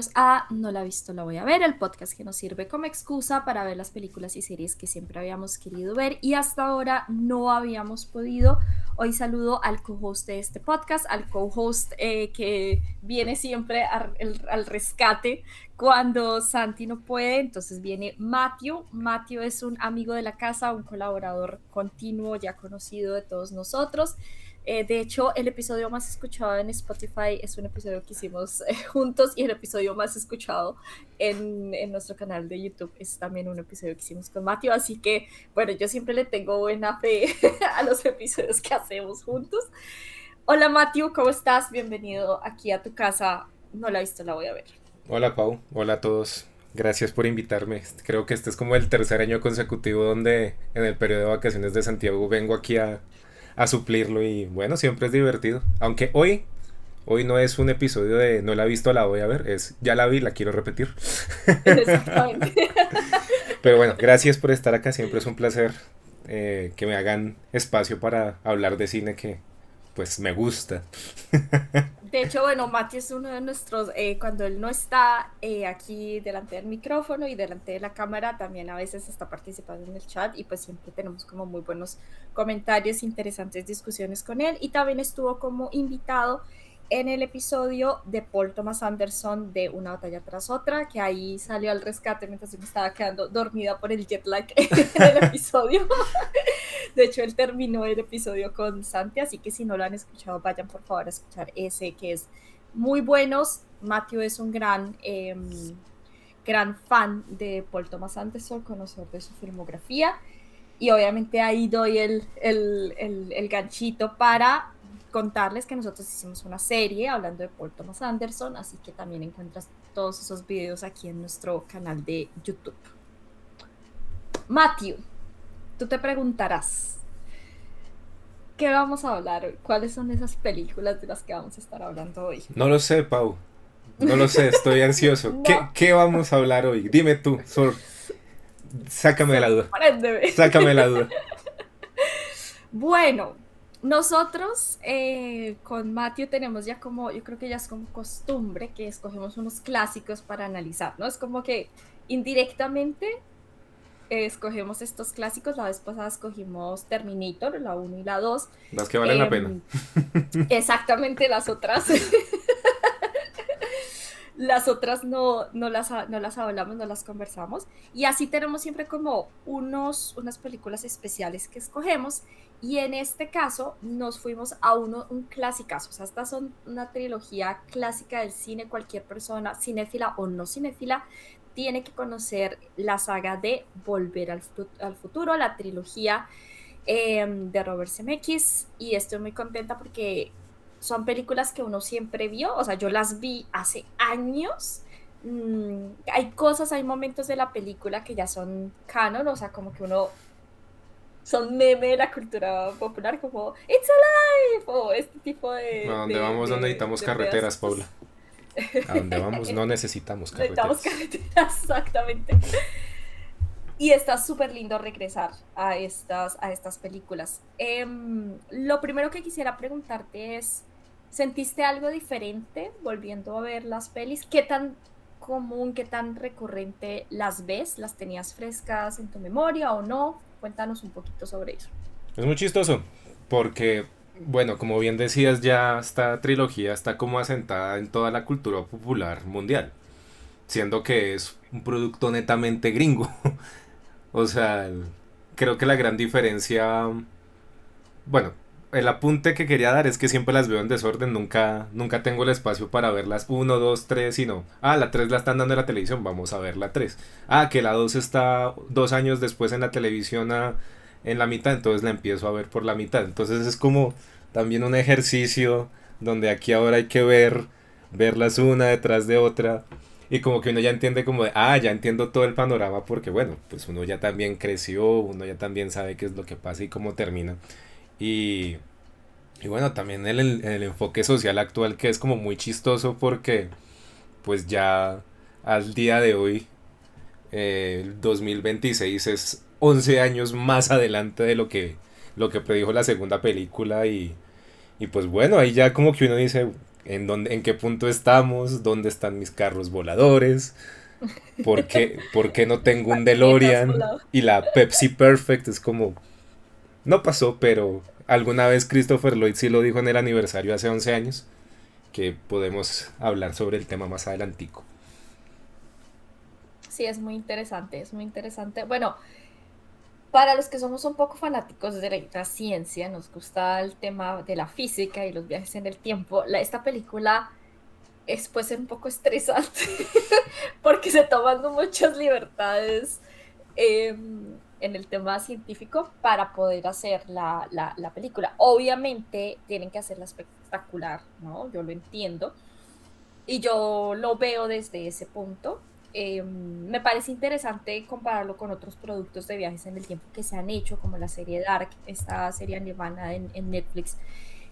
bienvenidos a No la he visto, la voy a ver, el podcast que nos sirve como excusa para ver las películas y series que siempre habíamos querido ver y hasta ahora no habíamos podido. Hoy saludo al co-host de este podcast, al co-host que viene siempre al rescate cuando Santi no puede, entonces viene Matthew. Matthew es un amigo de la casa, un colaborador continuo ya conocido de todos nosotros. De hecho, el episodio más escuchado en Spotify es un episodio que hicimos juntos y el episodio más escuchado en nuestro canal de YouTube es también un episodio que hicimos con Matthew. Así que, bueno, yo siempre le tengo buena fe a los episodios que hacemos juntos. Hola Matthew, ¿cómo estás? Bienvenido aquí a tu casa. No la he visto, la voy a ver. Hola Pau, hola a todos. Gracias por invitarme. Creo que este es como el tercer año consecutivo donde en el periodo de vacaciones de Santiago vengo aquí a suplirlo y bueno, siempre es divertido. Aunque hoy no es un episodio de no la he visto, la voy a ver, es ya la vi, la quiero repetir. Exactamente. Pero bueno, gracias por estar acá, siempre es un placer que me hagan espacio para hablar de cine que pues me gusta. De hecho, bueno, Mati es uno de nuestros, cuando él no está aquí delante del micrófono y delante de la cámara, también a veces está participando en el chat y pues siempre tenemos como muy buenos comentarios, interesantes discusiones con él y también estuvo como invitado en el episodio de Paul Thomas Anderson de Una batalla tras otra, que ahí salió al rescate mientras yo me estaba quedando dormida por el jet lag en el episodio. De hecho, él terminó el episodio con Santi, así que si no lo han escuchado, vayan por favor a escuchar ese, que es muy buenos. Matthew es un gran fan de Paul Thomas Anderson, conocedor de su filmografía, y obviamente ahí doy el ganchito para contarles que nosotros hicimos una serie hablando de Paul Thomas Anderson, así que también encuentras todos esos videos aquí en nuestro canal de YouTube. Matthew, tú te preguntarás, ¿qué vamos a hablar hoy? ¿Cuáles son esas películas de las que vamos a estar hablando hoy? No lo sé, Pau, no lo sé, estoy ansioso. No, ¿Qué vamos a hablar hoy? Dime tú, sácame de la duda. sorpréndeme. Sácame la duda. Bueno, nosotros con Matthew tenemos ya como, yo creo que ya es como costumbre que escogemos unos clásicos para analizar, ¿no? Es como que indirectamente escogemos estos clásicos. La vez pasada escogimos Terminator, la uno y la 2. Las que valen la pena. Exactamente las otras. Las otras no las hablamos, no las conversamos. Y así tenemos siempre como unas películas especiales que escogemos. Y en este caso nos fuimos a un clasicazo. O sea, estas son una trilogía clásica del cine. Cualquier persona, cinéfila o no cinéfila, tiene que conocer la saga de Volver al Futuro, la trilogía de Robert Zemeckis. Y estoy muy contenta porque son películas que uno siempre vio, o sea, yo las vi hace años. Hay cosas, hay momentos de la película que ya son canon, o sea, como que uno son meme de la cultura popular, como It's Alive, o este tipo A donde vamos no necesitamos de carreteras, Paula. pedacitos. A donde vamos no necesitamos Necesitamos carreteras. carreteras, exactamente. Y está súper lindo regresar a estas películas. Lo primero que quisiera preguntarte es, ¿sentiste algo diferente volviendo a ver las pelis? ¿Qué tan común, qué tan recurrente las ves? ¿Las tenías frescas en tu memoria o no? Cuéntanos un poquito sobre eso. Es muy chistoso porque, bueno, como bien decías, ya esta trilogía está como asentada en toda la cultura popular mundial, siendo que es un producto netamente gringo. O sea, creo que la gran diferencia, bueno, el apunte que quería dar es que siempre las veo en desorden, nunca tengo el espacio para verlas uno, 2, 3, sino, la 3 la están dando en la televisión, vamos a ver la 3. Que la 2 está 2 años después en la televisión en la mitad, entonces la empiezo a ver por la mitad. Entonces es como también un ejercicio donde aquí ahora hay que verlas una detrás de otra. Y como que uno ya entiende como de, ya entiendo todo el panorama porque bueno, pues uno ya también creció, uno ya también sabe qué es lo que pasa y cómo termina. Y, y bueno, también el enfoque social actual que es como muy chistoso porque pues ya al día de hoy, el 2026 es 11 años más adelante de lo que predijo la segunda película y pues bueno, ahí ya como que uno dice, en qué punto estamos, dónde están mis carros voladores, por qué no tengo un Patinetas DeLorean volador. y la Pepsi Perfect es como, no pasó, pero alguna vez Christopher Lloyd sí lo dijo en el aniversario hace 11 años, que podemos hablar sobre el tema más adelantico. Sí, es muy interesante, es muy interesante. Bueno, para los que somos un poco fanáticos de la ciencia, nos gusta el tema de la física y los viajes en el tiempo, esta película puede ser un poco estresante porque se toman muchas libertades en el tema científico para poder hacer la película. Obviamente tienen que hacerla espectacular, ¿no? Yo lo entiendo y yo lo veo desde ese punto. Me parece interesante compararlo con otros productos de viajes en el tiempo que se han hecho, como la serie Dark, esta serie alemana en Netflix,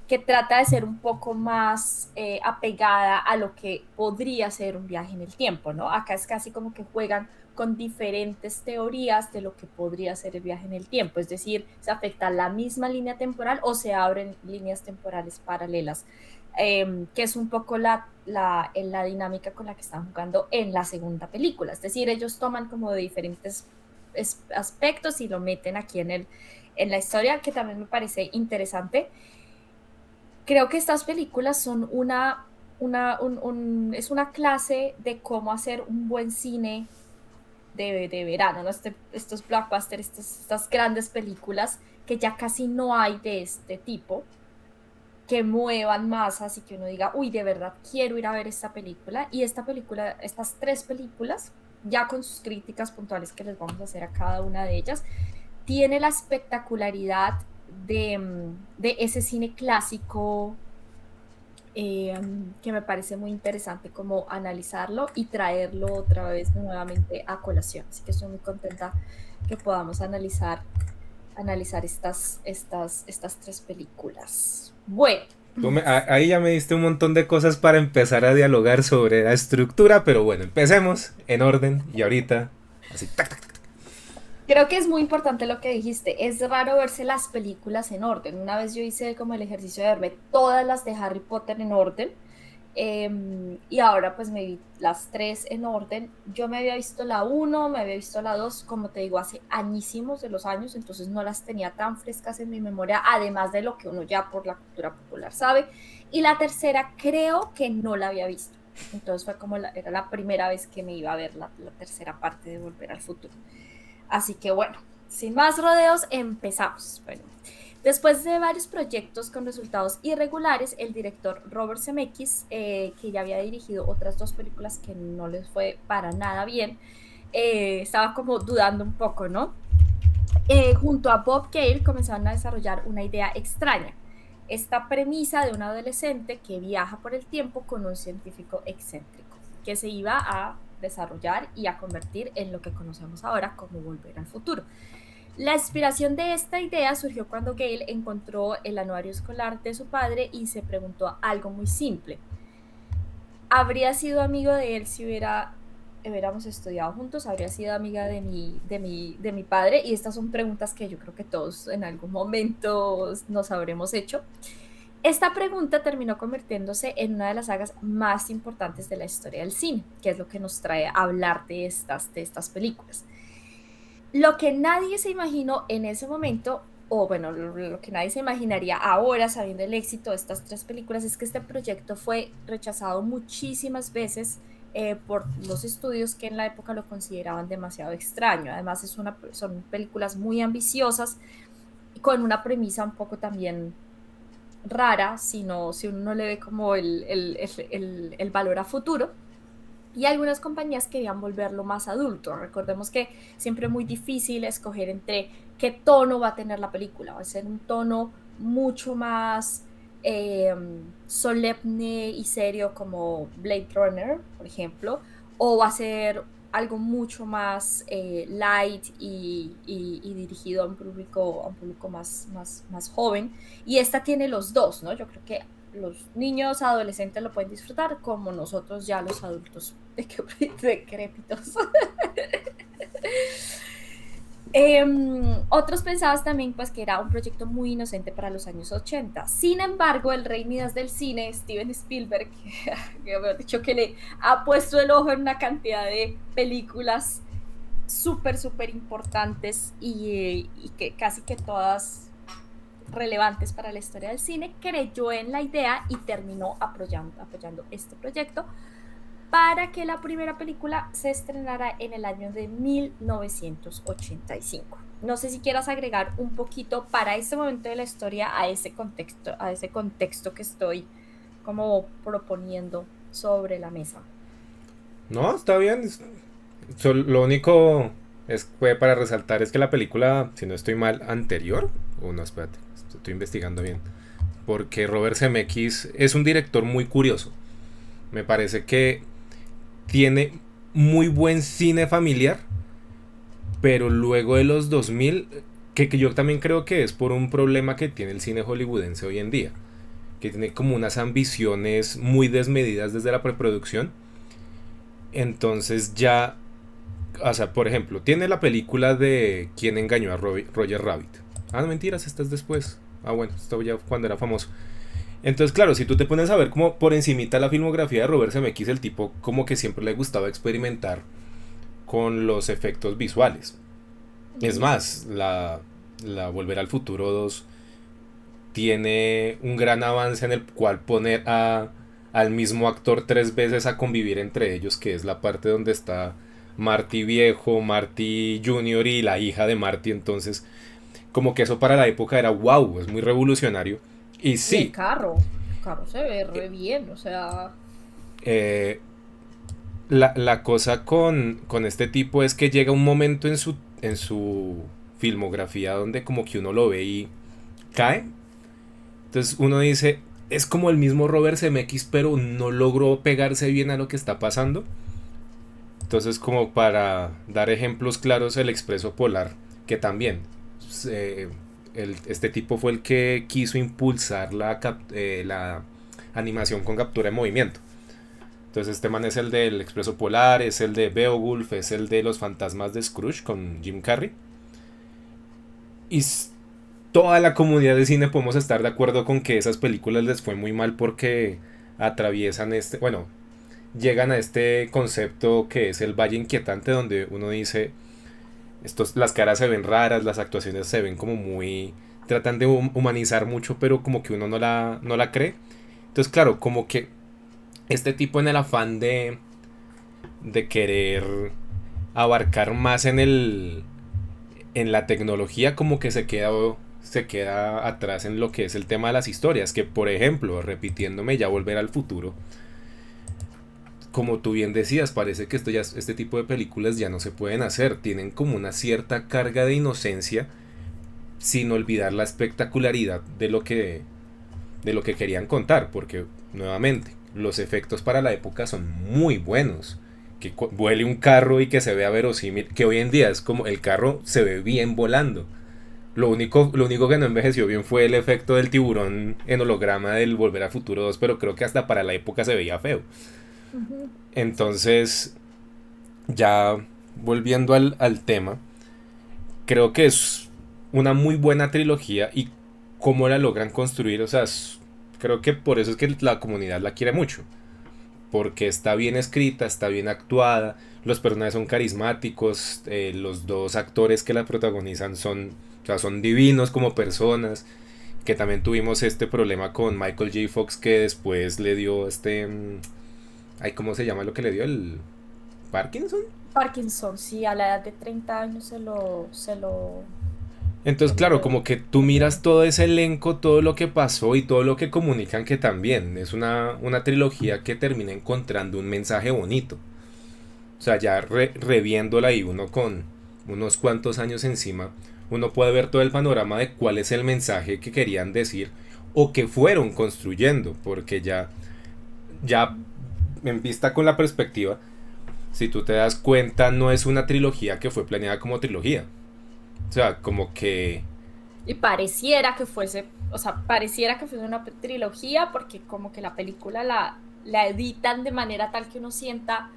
que trata de ser un poco más apegada a lo que podría ser un viaje en el tiempo, ¿no? Acá es casi como que juegan con diferentes teorías de lo que podría ser el viaje en el tiempo, es decir, se afecta la misma línea temporal o se abren líneas temporales paralelas, que es un poco la dinámica con la que están jugando en la segunda película, es decir, ellos toman como de diferentes aspectos y lo meten aquí en la historia, que también me parece interesante. Creo que estas películas son es una clase de cómo hacer un buen cine de verano, ¿no? Estos blockbusters, estas grandes películas que ya casi no hay de este tipo, que muevan más, así que uno diga, uy, de verdad quiero ir a ver esta película. Y esta película, estas tres películas, ya con sus críticas puntuales que les vamos a hacer a cada una de ellas, tiene la espectacularidad de ese cine clásico, que me parece muy interesante como analizarlo y traerlo otra vez nuevamente a colación. Así que estoy muy contenta que podamos analizar estas tres películas. Bueno, Ahí ya me diste un montón de cosas para empezar a dialogar sobre la estructura, pero bueno, empecemos en orden y ahorita, así, tac, tac. creo que es muy importante lo que dijiste. Es raro verse las películas en orden. Una vez yo hice como el ejercicio de verme todas las de Harry Potter en orden. Y ahora pues me vi las tres en orden. Yo me había visto la uno, me había visto la 2, como te digo, hace añísimos de los años, entonces no las tenía tan frescas en mi memoria, además de lo que uno ya por la cultura popular sabe. Y la tercera creo que no la había visto. Entonces fue como era la primera vez que me iba a ver la tercera parte de Volver al Futuro. Así que bueno, sin más rodeos, empezamos. Bueno, después de varios proyectos con resultados irregulares, el director Robert Zemeckis, que ya había dirigido otras dos películas que no les fue para nada bien, estaba como dudando un poco, ¿no? Junto a Bob Gale comenzaron a desarrollar una idea extraña. Esta premisa de un adolescente que viaja por el tiempo con un científico excéntrico, que se iba a desarrollar y a convertir en lo que conocemos ahora como Volver al Futuro. La inspiración de esta idea surgió cuando Gale encontró el anuario escolar de su padre y se preguntó algo muy simple. ¿Habría sido amigo de él si hubiéramos estudiado juntos? ¿Habría sido amiga de mi padre? Y estas son preguntas que yo creo que todos en algún momento nos habremos hecho. Esta pregunta terminó convirtiéndose en una de las sagas más importantes de la historia del cine, que es lo que nos trae a hablar de estas películas. Lo que nadie se imaginó en ese momento, o bueno, lo que nadie se imaginaría ahora, sabiendo el éxito de estas tres películas, es que este proyecto fue rechazado muchísimas veces por los estudios que en la época lo consideraban demasiado extraño. Además, son películas muy ambiciosas, con una premisa un poco también rara, si uno no le ve como el valor a futuro. Y algunas compañías querían volverlo más adulto. Recordemos que siempre es muy difícil escoger entre qué tono va a tener la película. Va a ser un tono mucho más solemne y serio como Blade Runner, por ejemplo, o va a ser algo mucho más light y dirigido a un público más joven. Y esta tiene los dos, ¿no? Yo creo que los niños adolescentes lo pueden disfrutar como nosotros ya los adultos decrépitos. Otros pensaban también pues que era un proyecto muy inocente para los años 80. Sin embargo, el rey Midas del cine, Steven Spielberg, que me ha dicho que le ha puesto el ojo en una cantidad de películas súper, súper importantes y que casi que todas relevantes para la historia del cine, creyó en la idea y terminó apoyando este proyecto para que la primera película se estrenara en el año de 1985. No sé si quieras agregar un poquito para este momento de la historia a ese contexto que estoy como proponiendo sobre la mesa. No, está bien. Lo único fue para resaltar es que la película, si no estoy mal, anterior, o no, espérate, estoy investigando bien, porque Robert Zemeckis es un director muy curioso. Me parece que tiene muy buen cine familiar, pero luego de los 2000, que yo también creo que es por un problema que tiene el cine hollywoodense hoy en día, que tiene como unas ambiciones muy desmedidas desde la preproducción. Entonces ya, o sea, por ejemplo, tiene la película de ¿Quién engañó a Roger Rabbit? Ah, no, mentiras, esta es después. Ah, bueno, esto ya cuando era famoso. Entonces, claro, si tú te pones a ver como por encimita la filmografía de Robert Zemeckis, el tipo como que siempre le gustaba experimentar con los efectos visuales. Es Uh-huh. más, la Volver al Futuro 2 tiene un gran avance en el cual poner al mismo actor tres veces a convivir entre ellos, que es la parte donde está Marty viejo, Marty Junior y la hija de Marty. Entonces, como que eso para la época era wow, es muy revolucionario. Y Y sí, el carro se ve re bien, o sea, eh, la cosa con este tipo es que llega un momento en su filmografía donde como que uno lo ve y cae. Entonces uno dice, es como el mismo Robert Zemeckis, pero no logró pegarse bien a lo que está pasando. Entonces, como para dar ejemplos claros, el Expreso Polar, que también este tipo fue el que quiso impulsar la animación con captura de movimiento. Entonces este man es el del Expreso Polar, es el de Beowulf, es el de Los Fantasmas de Scrooge con Jim Carrey. Y toda la comunidad de cine podemos estar de acuerdo con que esas películas les fue muy mal porque atraviesan bueno, llegan a este concepto que es el valle inquietante donde uno dice, las caras se ven raras, las actuaciones se ven como muy, tratan de humanizar mucho, pero como que uno no la cree. Entonces, claro, como que este tipo en el afán de querer abarcar más en la tecnología, como que se queda atrás en lo que es el tema de las historias, que por ejemplo, repitiéndome ya Volver al Futuro, como tú bien decías, parece que este tipo de películas ya no se pueden hacer, tienen como una cierta carga de inocencia, sin olvidar la espectacularidad de lo que querían contar, porque nuevamente, los efectos para la época son muy buenos. Que vuele un carro y que se vea verosímil, que hoy en día es como el carro se ve bien volando. Lo único que no envejeció bien fue el efecto del tiburón en holograma del Volver a Futuro 2, pero creo que hasta para la época se veía feo. uh-huh. Entonces, ya volviendo al tema, creo que es una muy buena trilogía y cómo la logran construir, o sea, creo que por eso es que la comunidad la quiere mucho, porque está bien escrita, está bien actuada, los personajes son carismáticos, los dos actores que la protagonizan o sea, son divinos como personas, que también tuvimos este problema con Michael J. Fox que después le dio ay, ¿cómo se llama lo que le dio? ¿El Parkinson? Parkinson, sí, a la edad de 30 años Entonces, se lo claro, como que tú miras diagnosticaron. todo ese elenco, todo lo que pasó y todo lo que comunican, que también es una trilogía que termina encontrando un mensaje bonito. O sea, ya reviéndola y uno con unos cuantos años encima, uno puede ver todo el panorama de cuál es el mensaje que querían decir o que fueron construyendo, porque ya en vista con la perspectiva, si tú te das cuenta, no es una trilogía que fue planeada como trilogía. O sea, como que Y pareciera que fuese, o sea, pareciera que fuese una trilogía porque como que la película la editan de manera tal que uno sienta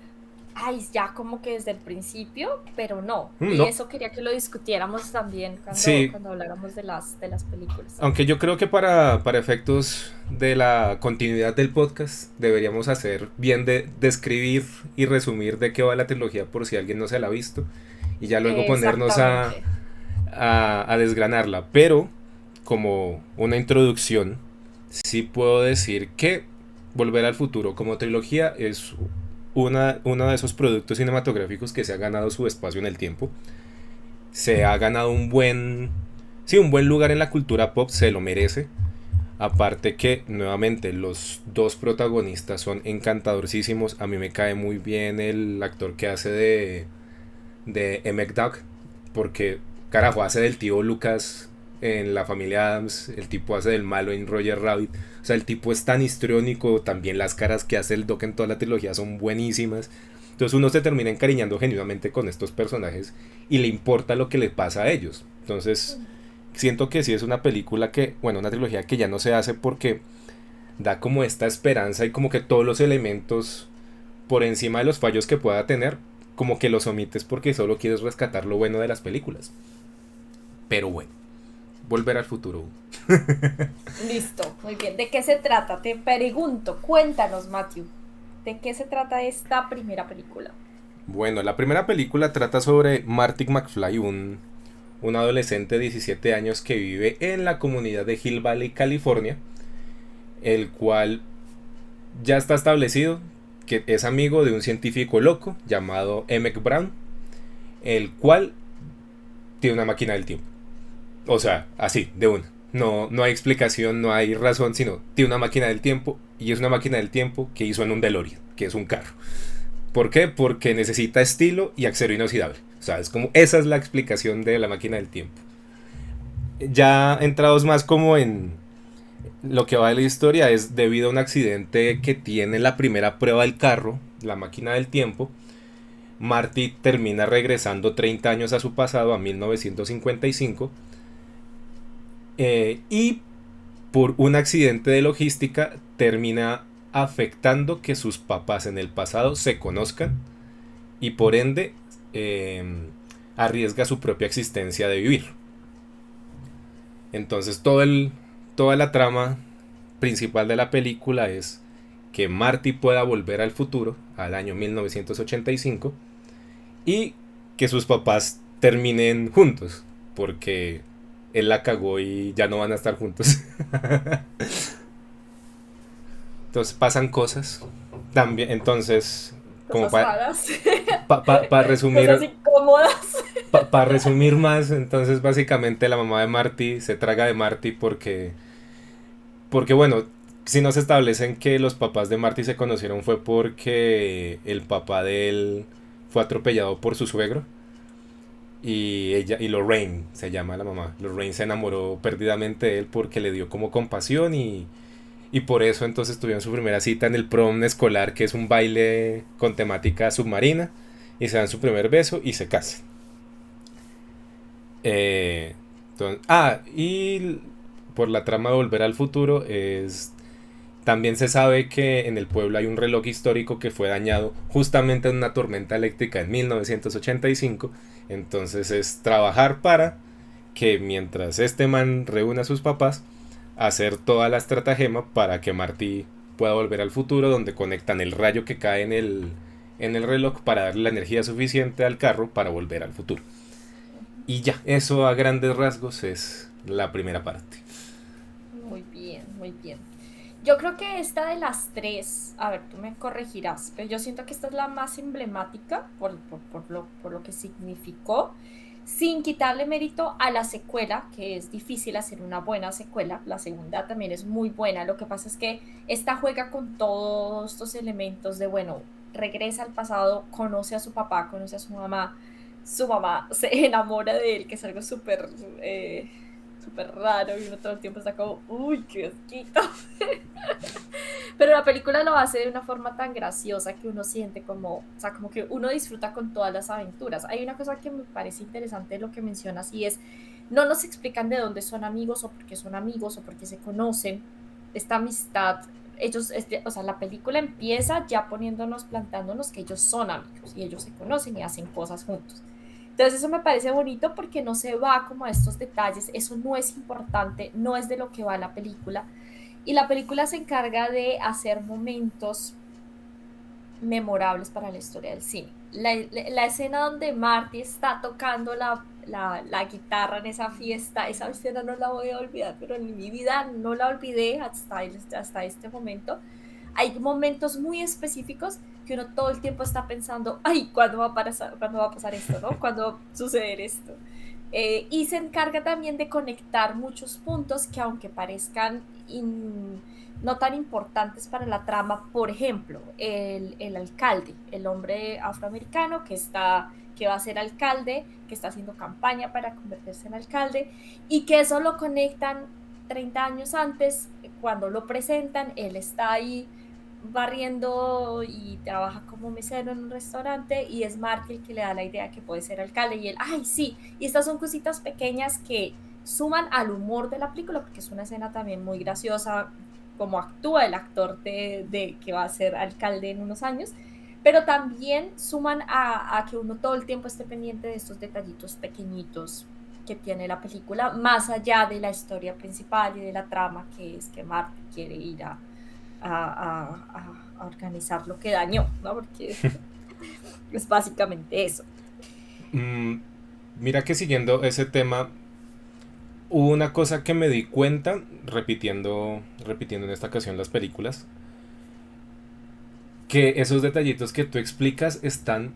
Ay, ya como que desde el principio, pero no. Y No, eso quería que lo discutiéramos también sí, cuando habláramos de las películas. aunque yo creo que para efectos de la continuidad del podcast deberíamos hacer bien de describir y resumir de qué va la trilogía por si alguien no se la ha visto y ya luego ponernos Exactamente. a desgranarla. Pero como una introducción, sí puedo decir que Volver al Futuro como trilogía es uno de esos productos cinematográficos que se ha ganado su espacio en el tiempo. Se ha ganado sí, un buen lugar en la cultura pop, se lo merece. Aparte que, nuevamente, los dos protagonistas son encantadorcísimos. A mí me cae muy bien el actor que hace de Emmett Duck. Porque, carajo, hace del tío Lucas en La Familia Adams. El tipo hace del malo en Roger Rabbit. O sea, el tipo es tan histriónico. También las caras que hace el Doc en toda la trilogía son buenísimas. Entonces uno se termina encariñando genuinamente con estos personajes y le importa lo que le pasa a ellos. Entonces, siento que sí es una película que, bueno, una trilogía que ya no se hace porque da como esta esperanza y como que todos los elementos por encima de los fallos que pueda tener, como que los omites porque solo quieres rescatar lo bueno de las películas. Pero bueno, Volver al Futuro. Listo, muy bien. ¿De qué se trata? Te pregunto, cuéntanos, Matthew. ¿De qué se trata esta primera película? Bueno, la primera película trata sobre Marty McFly, un adolescente de 17 años que vive en la comunidad de Hill Valley, California, el cual ya está establecido que es amigo de un científico loco llamado Emmett Brown, el cual tiene una máquina del tiempo. O sea, así, de una. No, no hay explicación, no hay razón, sino tiene una máquina del tiempo y es una máquina del tiempo que hizo en un DeLorean, que es un carro. ¿Por qué? Porque necesita estilo y acero inoxidable. O sea, es como esa es la explicación de la máquina del tiempo. Ya entrados más como en lo que va de la historia es debido a un accidente que tiene la primera prueba del carro, la máquina del tiempo. Marty termina regresando 30 años a su pasado, a 1955, y por un accidente de logística termina afectando que sus papás en el pasado se conozcan y por ende eh, arriesga su propia existencia de vivir. Entonces toda la trama principal de la película es que Marty pueda volver al futuro, al año 1985, y que sus papás terminen juntos, porque él la cagó y ya no van a estar juntos. Entonces pasan cosas. También, entonces, como Cosas para raras, cosas resumir, incómodas. resumir más, entonces básicamente la mamá de Marty se traga de Marty porque bueno, si no se establecen que los papás de Marty se conocieron fue porque el papá de él fue atropellado por su suegro y ella y Lorraine se llama la mamá. Lorraine se enamoró perdidamente de él porque le dio como compasión y por eso entonces tuvieron su primera cita en el prom escolar, que es un baile con temática submarina, y se dan su primer beso y se casan. Y por la trama de Volver al Futuro es también se sabe que en el pueblo hay un reloj histórico que fue dañado justamente en una tormenta eléctrica en 1985. Entonces es trabajar para que mientras este man reúne a sus papás, hacer toda la estratagema para que Marty pueda volver al futuro, donde conectan el rayo que cae en el reloj para darle la energía suficiente al carro para volver al futuro. Y ya, eso a grandes rasgos es la primera parte. Muy bien, muy bien. Yo creo que esta de las tres, a ver, tú me corregirás, pero yo siento que esta es la más emblemática por lo que significó, sin quitarle mérito a la secuela, que es difícil hacer una buena secuela. La segunda también es muy buena. Lo que pasa es que esta juega con todos estos elementos de, bueno, regresa al pasado, conoce a su papá, conoce a su mamá se enamora de él, que es algo súper... súper raro y uno todo el tiempo está como, uy, qué asquito. Pero la película lo hace de una forma tan graciosa que uno siente como, o sea, como que uno disfruta con todas las aventuras. Hay una cosa que me parece interesante de lo que mencionas y es, no nos explican de dónde son amigos o por qué son amigos o por qué se conocen. Esta amistad ellos, o sea, la película empieza ya poniéndonos, plantándonos que ellos son amigos y ellos se conocen y hacen cosas juntos. Entonces eso me parece bonito porque no se va como a estos detalles, eso no es importante, no es de lo que va la película. Y la película se encarga de hacer momentos memorables para la historia del cine. La escena donde Marty está tocando la guitarra en esa fiesta, esa escena no la voy a olvidar, pero en mi vida no la olvidé hasta este momento. Hay momentos muy específicos que uno todo el tiempo está pensando, ay, ¿cuándo va a pasar esto, no? ¿Cuándo va a suceder esto? Y se encarga también de conectar muchos puntos que aunque parezcan no tan importantes para la trama, por ejemplo, el alcalde, el hombre afroamericano que va a ser alcalde, que está haciendo campaña para convertirse en alcalde, y que eso lo conectan 30 años antes, cuando lo presentan, él está ahí barriendo y trabaja como mesero en un restaurante y es Marty el que le da la idea que puede ser alcalde y él, ay, sí, y estas son cositas pequeñas que suman al humor de la película porque es una escena también muy graciosa como actúa el actor de que va a ser alcalde en unos años, pero también suman a que uno todo el tiempo esté pendiente de estos detallitos pequeñitos que tiene la película, más allá de la historia principal y de la trama que es que Marty quiere ir a organizar lo que dañó, ¿no? Porque es básicamente eso. Mm, mira que siguiendo ese tema, hubo una cosa que me di cuenta repitiendo en esta ocasión las películas, que esos detallitos que tú explicas están,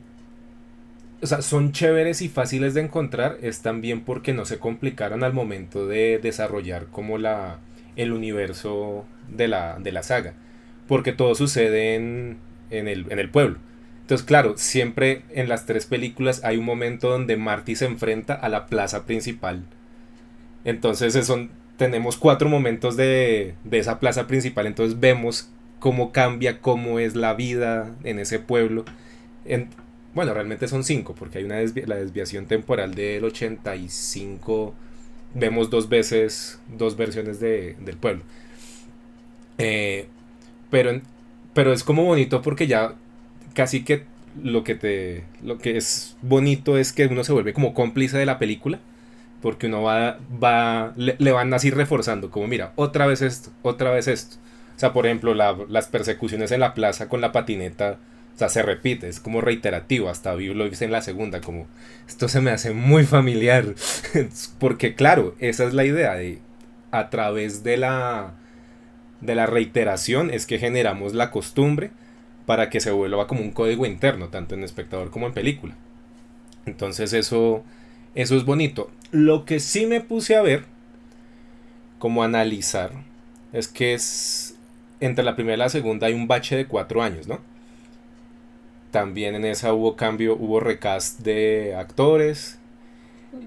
o sea, son chéveres y fáciles de encontrar, es también porque no se complicaron al momento de desarrollar como el universo de la saga, porque todo sucede en el pueblo. Entonces, claro, siempre en las tres películas hay un momento donde Marty se enfrenta a la plaza principal. Entonces tenemos cuatro momentos de esa plaza principal. Entonces vemos cómo cambia, cómo es la vida en ese pueblo. En, bueno, realmente son cinco, porque hay la desviación temporal del 85. Vemos dos veces, dos versiones del pueblo. Eh, pero, pero es como bonito porque ya casi que lo que es bonito es que uno se vuelve como cómplice de la película porque uno le van así reforzando, como mira, otra vez esto, otra vez esto. O sea, por ejemplo, las persecuciones en la plaza con la patineta, o sea, se repite, es como reiterativo, hasta vi lo hice en la segunda, como, esto se me hace muy familiar, porque claro, esa es la idea, a través de la reiteración es que generamos la costumbre para que se vuelva como un código interno, tanto en espectador como en película. Entonces eso es bonito. Lo que sí me puse a ver, como a analizar, es que entre la primera y la segunda hay un bache de 4 años, ¿no? También en esa hubo cambio, hubo recast de actores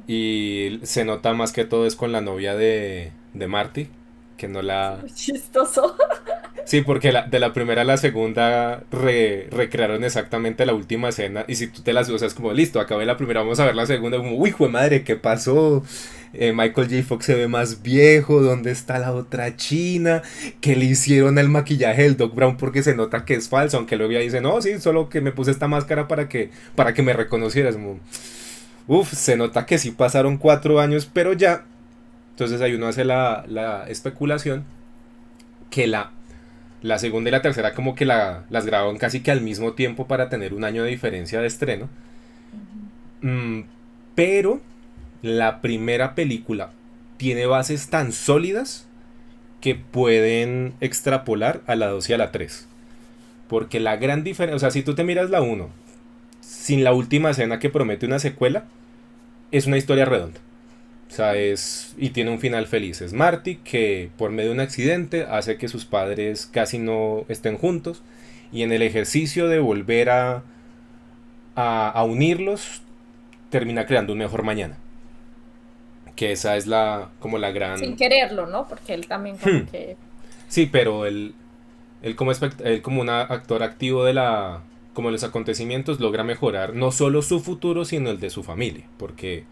y se nota más que todo es con la novia de Marty, que no la... Muy chistoso. Sí, porque de la primera a la segunda recrearon exactamente la última escena. Y si tú te las usas como, listo, acabé la primera, vamos a ver la segunda. Como, uy, jue madre, ¿qué pasó? Michael J. Fox se ve más viejo. ¿Dónde está la otra china? ¿Qué le hicieron al maquillaje del Doc Brown? Porque se nota que es falso. Aunque luego ya dice, no, sí, solo que me puse esta máscara para que me reconocieras. Como, uf, se nota que sí pasaron 4 años, pero ya. Entonces ahí uno hace la especulación que la segunda y la tercera como que las grabaron casi que al mismo tiempo para tener un año de diferencia de estreno. Ujú. Pero la primera película tiene bases tan sólidas que pueden extrapolar a la 2 y a la 3. Porque la gran diferencia, o sea, si tú te miras la uno sin la última escena que promete una secuela, es una historia redonda. O sea, y tiene un final feliz. Es Marty que por medio de un accidente hace que sus padres casi no estén juntos y en el ejercicio de volver a unirlos termina creando un mejor mañana. Que esa es como la Sin gran... quererlo, ¿no? Porque él también como que... Sí, pero él como un actor activo como los acontecimientos logra mejorar no solo su futuro sino el de su familia. Porque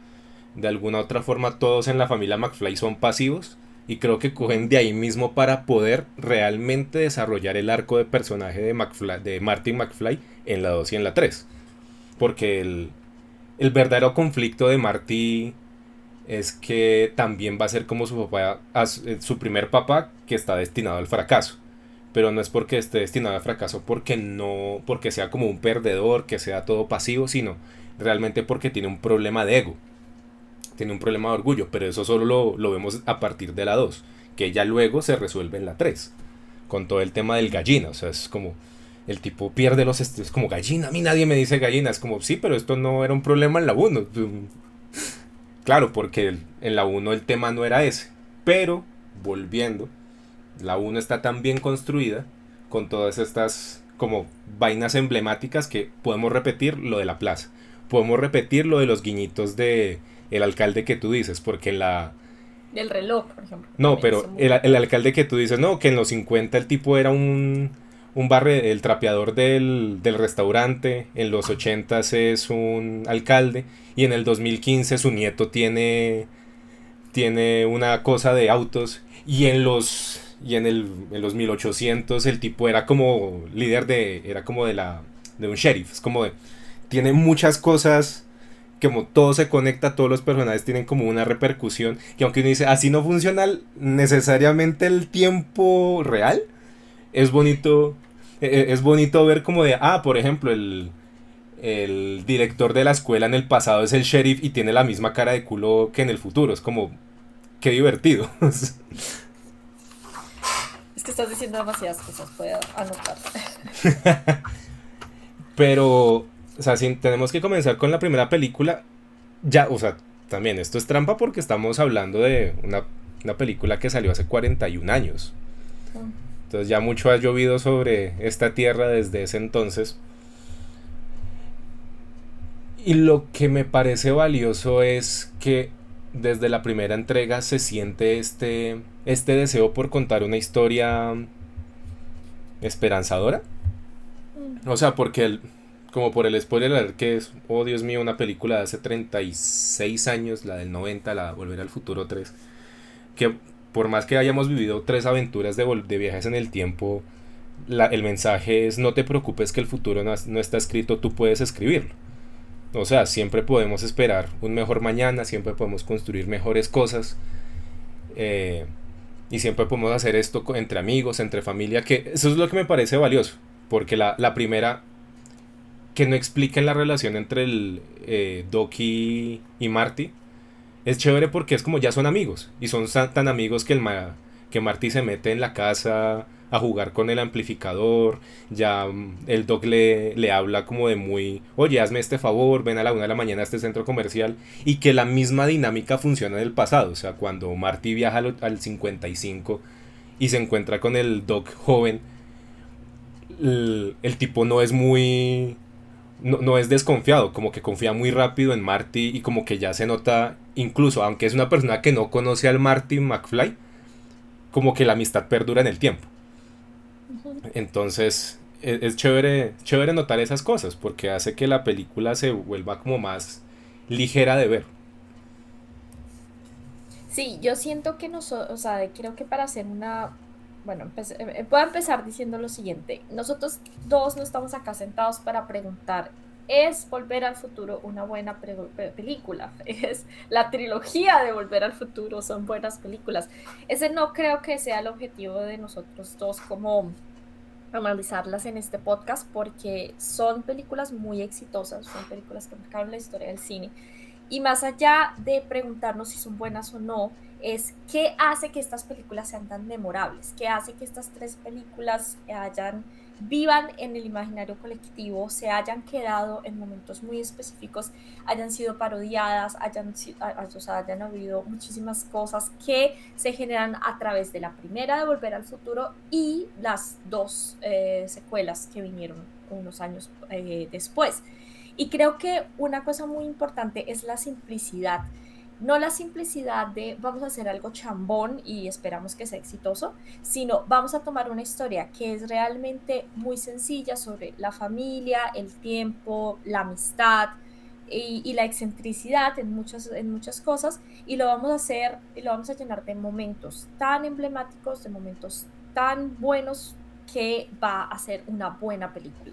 de alguna otra forma todos en la familia McFly son pasivos Y creo que cogen de ahí mismo para poder realmente desarrollar el arco de personaje de Martin McFly en la 2 y en la 3. Porque el verdadero conflicto de Marty es que también va a ser como su papá, su primer papá, que está destinado al fracaso. Pero no es porque esté destinado al fracaso porque no, porque sea como un perdedor, que sea todo pasivo, sino realmente porque tiene un problema de ego, tiene un problema de orgullo, pero eso solo lo vemos a partir de la 2, que ya luego se resuelve en la 3 con todo el tema del gallina, o sea, es como el tipo pierde los estudios, como gallina, a mí nadie me dice gallina, es como, sí, pero esto no era un problema en la 1. Claro, porque en la 1 el tema no era ese, pero volviendo, la 1 está tan bien construida con todas estas como vainas emblemáticas que podemos repetir lo de la plaza. Podemos repetir lo de los guiñitos de el alcalde que tú dices, porque en la... Del reloj, por ejemplo, que No, también es pero muy el icónico. alcalde que tú dices, no, que en los 50 el tipo era un barre, el trapeador del restaurante, en los 80 es un alcalde, y en el 2015 su nieto tiene una cosa de autos, en los 1800 el tipo era como líder era como de un sheriff, es como de, tiene muchas cosas, como todo se conecta, todos los personajes tienen como una repercusión, que aunque uno dice, así no funciona necesariamente el tiempo real, es bonito, es bonito ver como de, por ejemplo, el director de la escuela en el pasado es el sheriff y tiene la misma cara de culo que en el futuro, es como, qué divertido. Es que estás diciendo demasiadas cosas, puedo anotar. Pero, o sea, si tenemos que comenzar con la primera película, ya, o sea, también esto es trampa porque estamos hablando de una película que salió hace 41 años. Mm. Entonces ya mucho ha llovido sobre esta tierra desde ese entonces. Y lo que me parece valioso es que desde la primera entrega se siente este deseo por contar una historia esperanzadora. Mm. O sea, porque como por el spoiler alert que es, oh Dios mío, una película de hace 36 años, la del 90, la Volver al Futuro 3, que por más que hayamos vivido tres aventuras de viajes en el tiempo, el mensaje es no te preocupes que el futuro no está escrito, tú puedes escribirlo. O sea, siempre podemos esperar un mejor mañana, siempre podemos construir mejores cosas, eh, y siempre podemos hacer esto entre amigos, entre familia, que eso es lo que me parece valioso, porque la primera, que no expliquen la relación entre el Doc y Marty, es chévere porque es como ya son amigos. Y son tan amigos que Marty se mete en la casa a jugar con el amplificador. Ya el Doc le habla como de muy, oye, hazme este favor, ven a la 1 de la mañana a este centro comercial. Y que la misma dinámica funciona en el pasado. O sea, cuando Marty viaja al 55 y se encuentra con el Doc joven, el tipo no es muy, no es desconfiado, como que confía muy rápido en Marty y como que ya se nota, incluso aunque es una persona que no conoce al Marty McFly, como que la amistad perdura en el tiempo. Ujú. Entonces es chévere, chévere notar esas cosas porque hace que la película se vuelva como más ligera de ver. Sí, yo siento que nosotros, o sea, creo que para hacer una, bueno, voy a empezar diciendo lo siguiente. Nosotros dos no estamos acá sentados para preguntar, ¿es Volver al Futuro una buena película? ¿Es la trilogía de Volver al Futuro son buenas películas? Ese no creo que sea el objetivo de nosotros dos como analizarlas en este podcast porque son películas muy exitosas, son películas que marcaron la historia del cine. Y más allá de preguntarnos si son buenas o no, es qué hace que estas películas sean tan memorables, qué hace que estas tres películas vivan en el imaginario colectivo, se hayan quedado en momentos muy específicos, hayan sido parodiadas, o sea, hayan habido muchísimas cosas que se generan a través de la primera de Volver al Futuro y las dos secuelas que vinieron unos años después. Y creo que una cosa muy importante es la simplicidad. No la simplicidad de vamos a hacer algo chambón y esperamos que sea exitoso, sino vamos a tomar una historia que es realmente muy sencilla sobre la familia, el tiempo, la amistad, y la excentricidad en muchas cosas, y lo vamos a hacer, y lo vamos a llenar de momentos tan emblemáticos, de momentos tan buenos, que va a ser una buena película.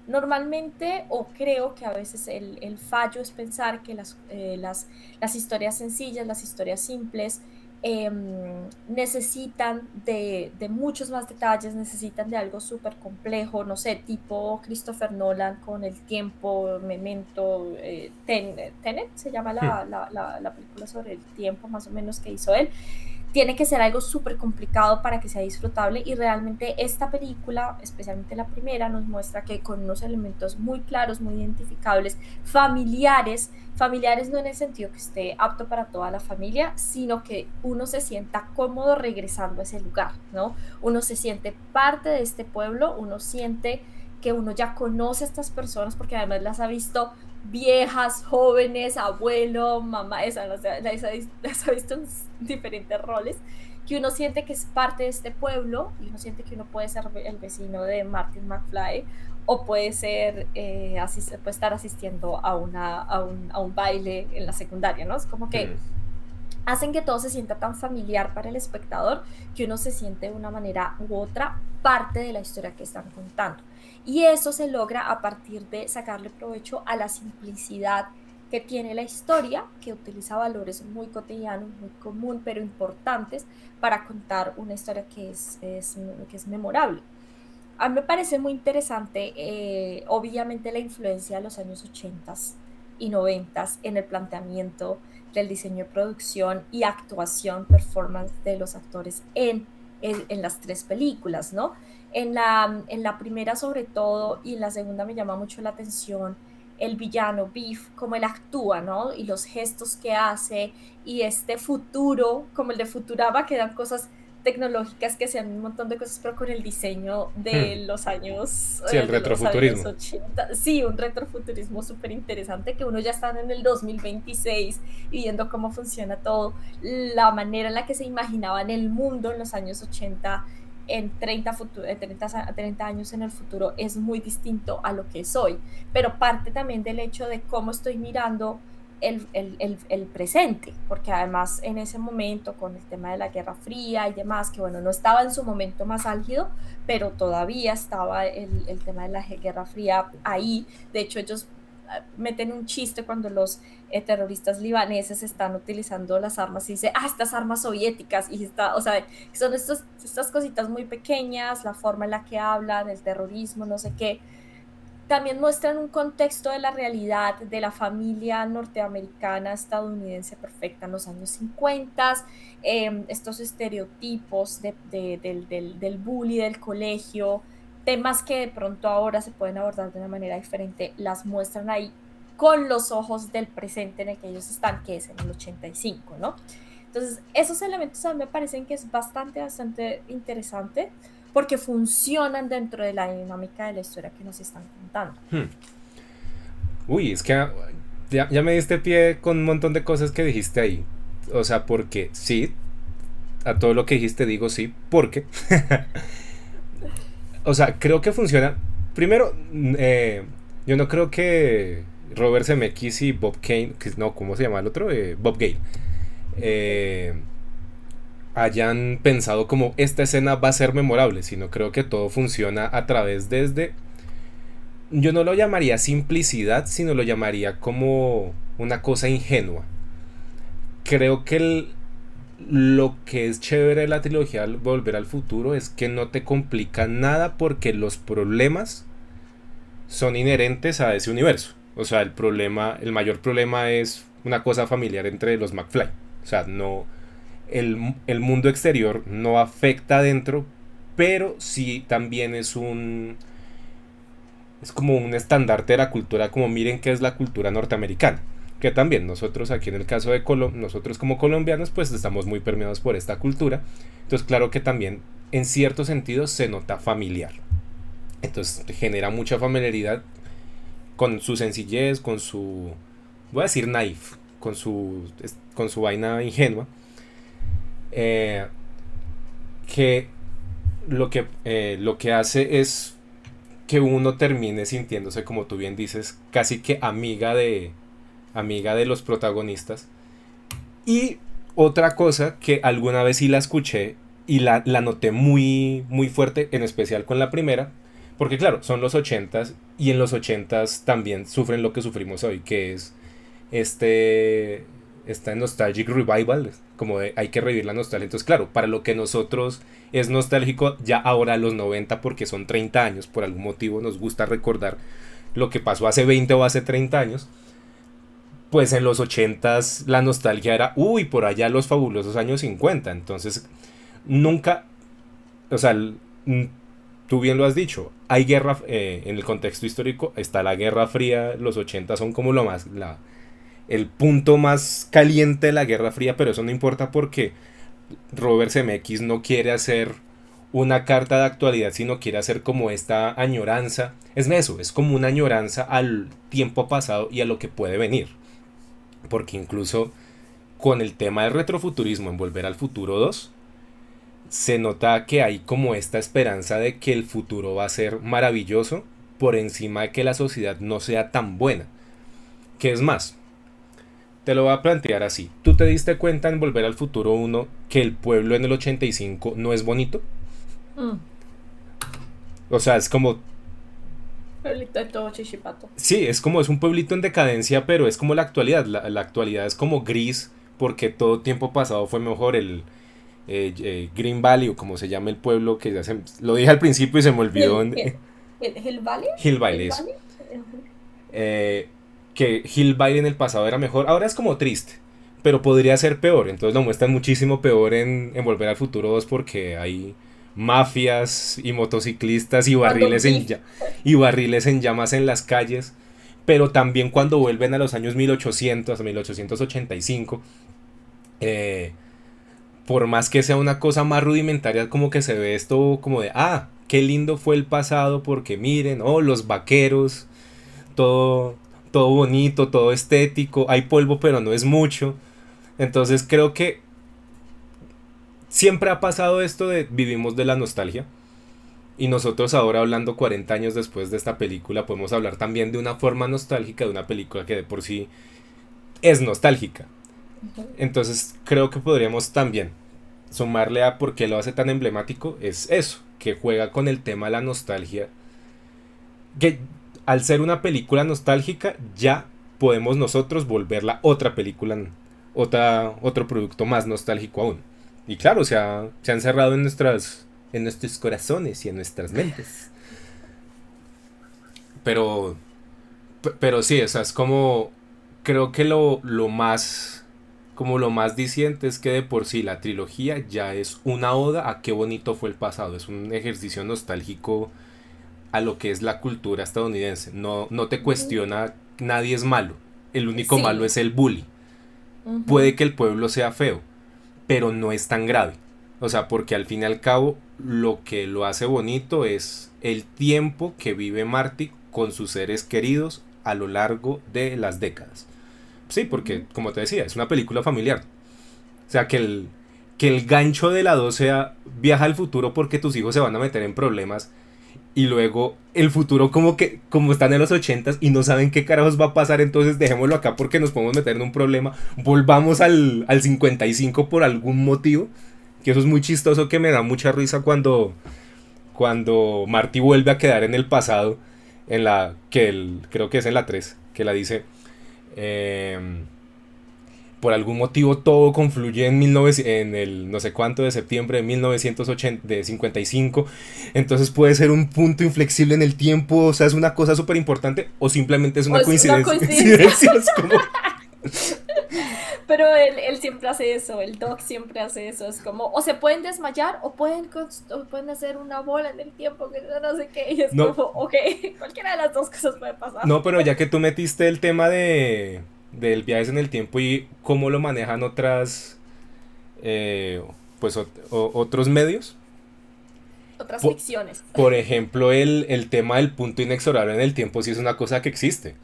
Normalmente, o creo que a veces el fallo es pensar que las historias sencillas, las historias simples, necesitan de muchos más detalles, necesitan de algo súper complejo, no sé, tipo Christopher Nolan con El Tiempo, Memento, Tenet, se llama Hmm. la película sobre el tiempo más o menos que hizo él. Tiene que ser algo súper complicado para que sea disfrutable, y realmente esta película, especialmente la primera, nos muestra que con unos elementos muy claros, muy identificables, familiares, familiares no en el sentido que esté apto para toda la familia, sino que uno se sienta cómodo regresando a ese lugar, ¿no? Uno se siente parte de este pueblo, uno siente que uno ya conoce a estas personas porque además las ha visto viejas, jóvenes, abuelo, mamá, esa, o sea, las ha visto en diferentes roles, que uno siente que es parte de este pueblo, y uno siente que uno puede ser el vecino de Martin McFly, o puede ser, puede estar asistiendo a un baile en la secundaria, ¿no? Es como Hmm. que hacen que todo se sienta tan familiar para el espectador, que uno se siente de una manera u otra parte de la historia que están contando. Y eso se logra a partir de sacarle provecho a la simplicidad que tiene la historia, que utiliza valores muy cotidianos, muy común, pero importantes para contar una historia que es memorable. A mí me parece muy interesante, obviamente, la influencia de los años 80 y 90 en el planteamiento del diseño de producción y actuación, performance de los actores en las tres películas, ¿no? En la primera sobre todo, y en la segunda me llama mucho la atención el villano Beef, cómo él actúa, ¿no? Y los gestos que hace, y este futuro, como el de Futurama, que dan cosas tecnológicas, que sean un montón de cosas, pero con el diseño Hmm. Sí, el de los años retrofuturismo. 80. Sí, un retrofuturismo súper interesante, que uno ya está en el 2026 y viendo cómo funciona todo, la manera en la que se imaginaban el mundo en los años 80 en 30 años en el futuro es muy distinto a lo que es hoy, pero parte también del hecho de cómo estoy mirando el presente, porque además en ese momento, con el tema de la Guerra Fría y demás, que bueno, no estaba en su momento más álgido, pero todavía estaba el tema de la Guerra Fría ahí. De hecho, ellos meten un chiste cuando los terroristas libaneses están utilizando las armas, y dice, estas armas soviéticas, y está, o sea, son estas cositas muy pequeñas, la forma en la que hablan, el terrorismo, no sé qué, también muestran un contexto de la realidad de la familia norteamericana estadounidense perfecta en los años 50, estos estereotipos del bully del colegio, temas que de pronto ahora se pueden abordar de una manera diferente, las muestran ahí con los ojos del presente en el que ellos están, que es en el 85, ¿no? Entonces, esos elementos a mí me parecen que es bastante interesante, porque funcionan dentro de la dinámica de la historia que nos están contando. Hmm. Uy, es que ya me diste pie con un montón de cosas que dijiste ahí. O sea, porque sí, a todo lo que dijiste digo sí, porque. O sea, creo que funciona. Primero, yo no creo que Robert Zemeckis y Bob Kane, no, ¿cómo se llama el otro? Bob Gale. eh, Hayan pensado como esta escena va a ser memorable, sino creo que todo funciona a través desde, yo no lo llamaría simplicidad, sino lo llamaría como una cosa ingenua. Creo que lo que es chévere de la trilogía Volver al Futuro es que no te complica nada, porque los problemas son inherentes a ese universo. O sea, el mayor problema es una cosa familiar entre los McFly. O sea, no, el mundo exterior no afecta adentro, pero sí también es como un estandarte de la cultura, como miren qué es la cultura norteamericana, que también nosotros aquí en el caso de nosotros como colombianos pues estamos muy permeados por esta cultura. Entonces claro que también en cierto sentido se nota familiar, entonces genera mucha familiaridad con su sencillez, con su, voy a decir naif, con su vaina ingenua, eh, que lo que hace es que uno termine sintiéndose, como tú bien dices, casi que amiga amiga de los protagonistas. Y otra cosa que alguna vez sí la escuché y la noté muy, muy fuerte, en especial con la primera, porque claro, son los ochentas y en los ochentas también sufren lo que sufrimos hoy, que es este, esta nostalgic revival, como de hay que revivir la nostalgia. Entonces claro, para lo que nosotros es nostálgico ya ahora a los 90 porque son 30 años, por algún motivo nos gusta recordar lo que pasó hace 20 o hace 30 años, pues en los ochentas la nostalgia era, uy, por allá los fabulosos años 50. Entonces nunca, o sea, tú bien lo has dicho, hay guerra, en el contexto histórico está la Guerra Fría, los 80 son como lo más, el punto más caliente de la Guerra Fría, pero eso no importa porque Robert Zemeckis no quiere hacer una carta de actualidad, sino quiere hacer como esta añoranza, es eso, es como una añoranza al tiempo pasado y a lo que puede venir, porque incluso con el tema del retrofuturismo en Volver al Futuro 2, se nota que hay como esta esperanza de que el futuro va a ser maravilloso por encima de que la sociedad no sea tan buena. ¿Qué es más? Te lo voy a plantear así. ¿Tú te diste cuenta en Volver al Futuro 1 que el pueblo en el 85 no es bonito? Mm. O sea, es como... Pueblito de todo chichipato. Sí, es como es un pueblito en decadencia, pero es como la actualidad. La actualidad es como gris porque todo tiempo pasado fue mejor. El Green Valley o como se llama el pueblo que ya se, lo dije al principio y se me olvidó. ¿El Valley? Hill Valley, ¿El eso. Valley? Que Hill Valley en el pasado era mejor. Ahora es como triste, pero podría ser peor. Entonces lo muestran muchísimo peor en Volver al Futuro 2 porque hay mafias y motociclistas y Cuando barriles Biff. y barriles en llamas en las calles. Pero también cuando vuelven a los años 1800, a 1885, eh, por más que sea una cosa más rudimentaria, como que se ve esto como de, ah, qué lindo fue el pasado porque miren, oh, los vaqueros, todo, todo bonito, todo estético, hay polvo pero no es mucho. Entonces creo que siempre ha pasado esto de vivimos de la nostalgia. Y nosotros ahora hablando 40 años después de esta película podemos hablar también de una forma nostálgica de una película que de por sí es nostálgica. Entonces creo que podríamos también sumarle a por qué lo hace tan emblemático es eso, que juega con el tema de la nostalgia, que al ser una película nostálgica ya podemos nosotros volverla otra película, otro producto más nostálgico aún. Y claro, se ha encerrado en nuestros corazones y en nuestras mentes. Pero, pero sí, o sea, es como, creo que lo más, como lo más diciente es que de por sí la trilogía ya es una oda a qué bonito fue el pasado, es un ejercicio nostálgico a lo que es la cultura estadounidense. No, no te cuestiona, nadie es malo, el único malo Sí. es el bully. Ujú. Puede que el pueblo sea feo, pero no es tan grave. O sea, porque al fin y al cabo lo que lo hace bonito es el tiempo que vive Marty con sus seres queridos a lo largo de las décadas. Sí, porque Ujú. como te decía, es una película familiar. O sea, que el gancho de la 2 sea viaja al futuro porque tus hijos se van a meter en problemas y luego el futuro como que como están en los ochentas y no saben qué carajos va a pasar, entonces dejémoslo acá porque nos podemos meter en un problema, volvamos al 55 por algún motivo, que eso es muy chistoso, que me da mucha risa cuando Marty vuelve a quedar en el pasado, en la que creo que es en la 3 que la dice, eh, por algún motivo todo confluye en, 19, en el no sé cuánto de septiembre de 1980, de 55. Entonces puede ser un punto inflexible en el tiempo, o sea, es una cosa súper importante, o simplemente es O una es una coincidencia. coincidencia. Es como, Pero él siempre hace eso, el Doc siempre hace eso. Es como, o se pueden desmayar o pueden hacer una bola en el tiempo, que no sé qué. Y es no, como, ok, cualquiera de las dos cosas puede pasar. no, pero ya que tú metiste el tema del viajes en el tiempo y cómo lo manejan otras, eh, pues otros medios. Otras Por, ficciones. por ejemplo, el tema del punto inexorable en el tiempo sí es una cosa que existe.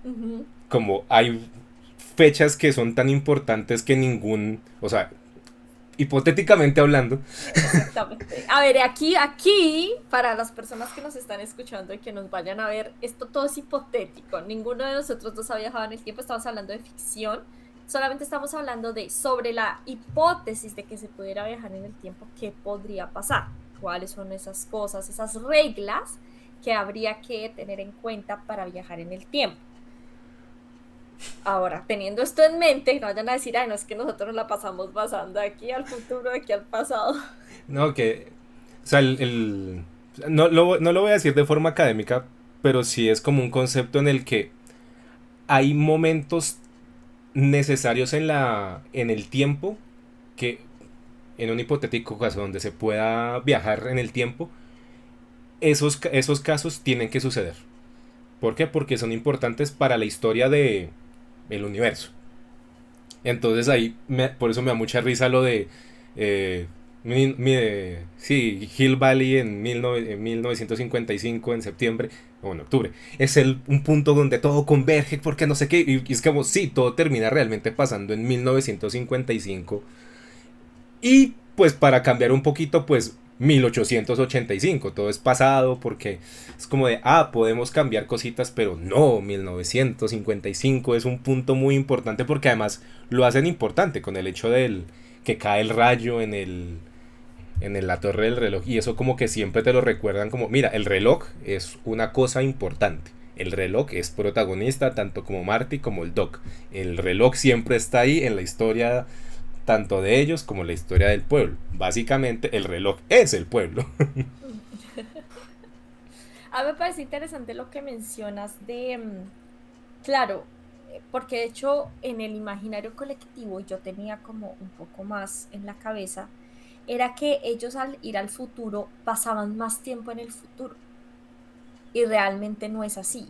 Ujú. Como hay fechas que son tan importantes que ningún, o sea, hipotéticamente hablando. Exactamente. A ver, aquí, para las personas que nos están escuchando y que nos vayan a ver, esto todo es hipotético. Ninguno de nosotros dos ha viajado en el tiempo, estamos hablando de ficción. Solamente estamos hablando de sobre la hipótesis de que se pudiera viajar en el tiempo, qué podría pasar, cuáles son esas cosas, esas reglas que habría que tener en cuenta para viajar en el tiempo. Ahora, teniendo esto en mente, no vayan a decir, ay, no es que nosotros nos la pasamos pasando de aquí al futuro, de aquí al pasado. No, que, o sea, no lo voy a decir de forma académica, pero sí es como un concepto en el que hay momentos necesarios en el tiempo que, en un hipotético caso donde se pueda viajar en el tiempo, esos casos tienen que suceder. ¿Por qué? Porque son importantes para la historia de el universo. Entonces ahí, por eso me da mucha risa lo de sí, Hill Valley en 1955 en septiembre o en octubre. Es un punto donde todo converge porque no sé qué. Y es como, sí, todo termina realmente pasando en 1955. Y pues para cambiar un poquito, pues 1885, todo es pasado porque es como de, podemos cambiar cositas, pero no, 1955 es un punto muy importante porque además lo hacen importante con el hecho del que cae el rayo la torre del reloj y eso como que siempre te lo recuerdan como, mira, el reloj es una cosa importante. El reloj es protagonista tanto como Marty como el Doc. El reloj siempre está ahí en la historia tanto de ellos como la historia del pueblo. Básicamente el reloj es el pueblo. A mí me parece interesante lo que mencionas de, claro, porque de hecho en el imaginario colectivo yo tenía como un poco más en la cabeza, era que ellos al ir al futuro pasaban más tiempo en el futuro y realmente no es así.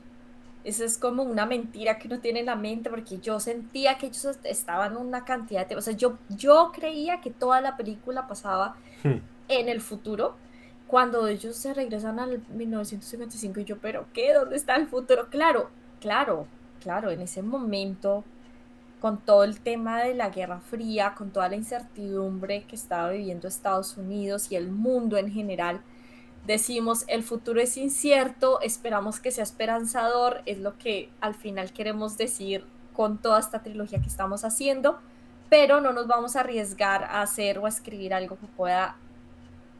Eso es como una mentira que uno tiene en la mente porque yo sentía que ellos estaban una cantidad de tiempo, o sea, yo creía que toda la película pasaba en el futuro. Cuando ellos se regresan al 1955 y yo, pero ¿qué? ¿Dónde está el futuro? Claro, claro, claro, en ese momento, con todo el tema de la Guerra Fría, con toda la incertidumbre que estaba viviendo Estados Unidos y el mundo en general, decimos, el futuro es incierto, esperamos que sea esperanzador, es lo que al final queremos decir con toda esta trilogía que estamos haciendo, pero no nos vamos a arriesgar a hacer o a escribir algo que pueda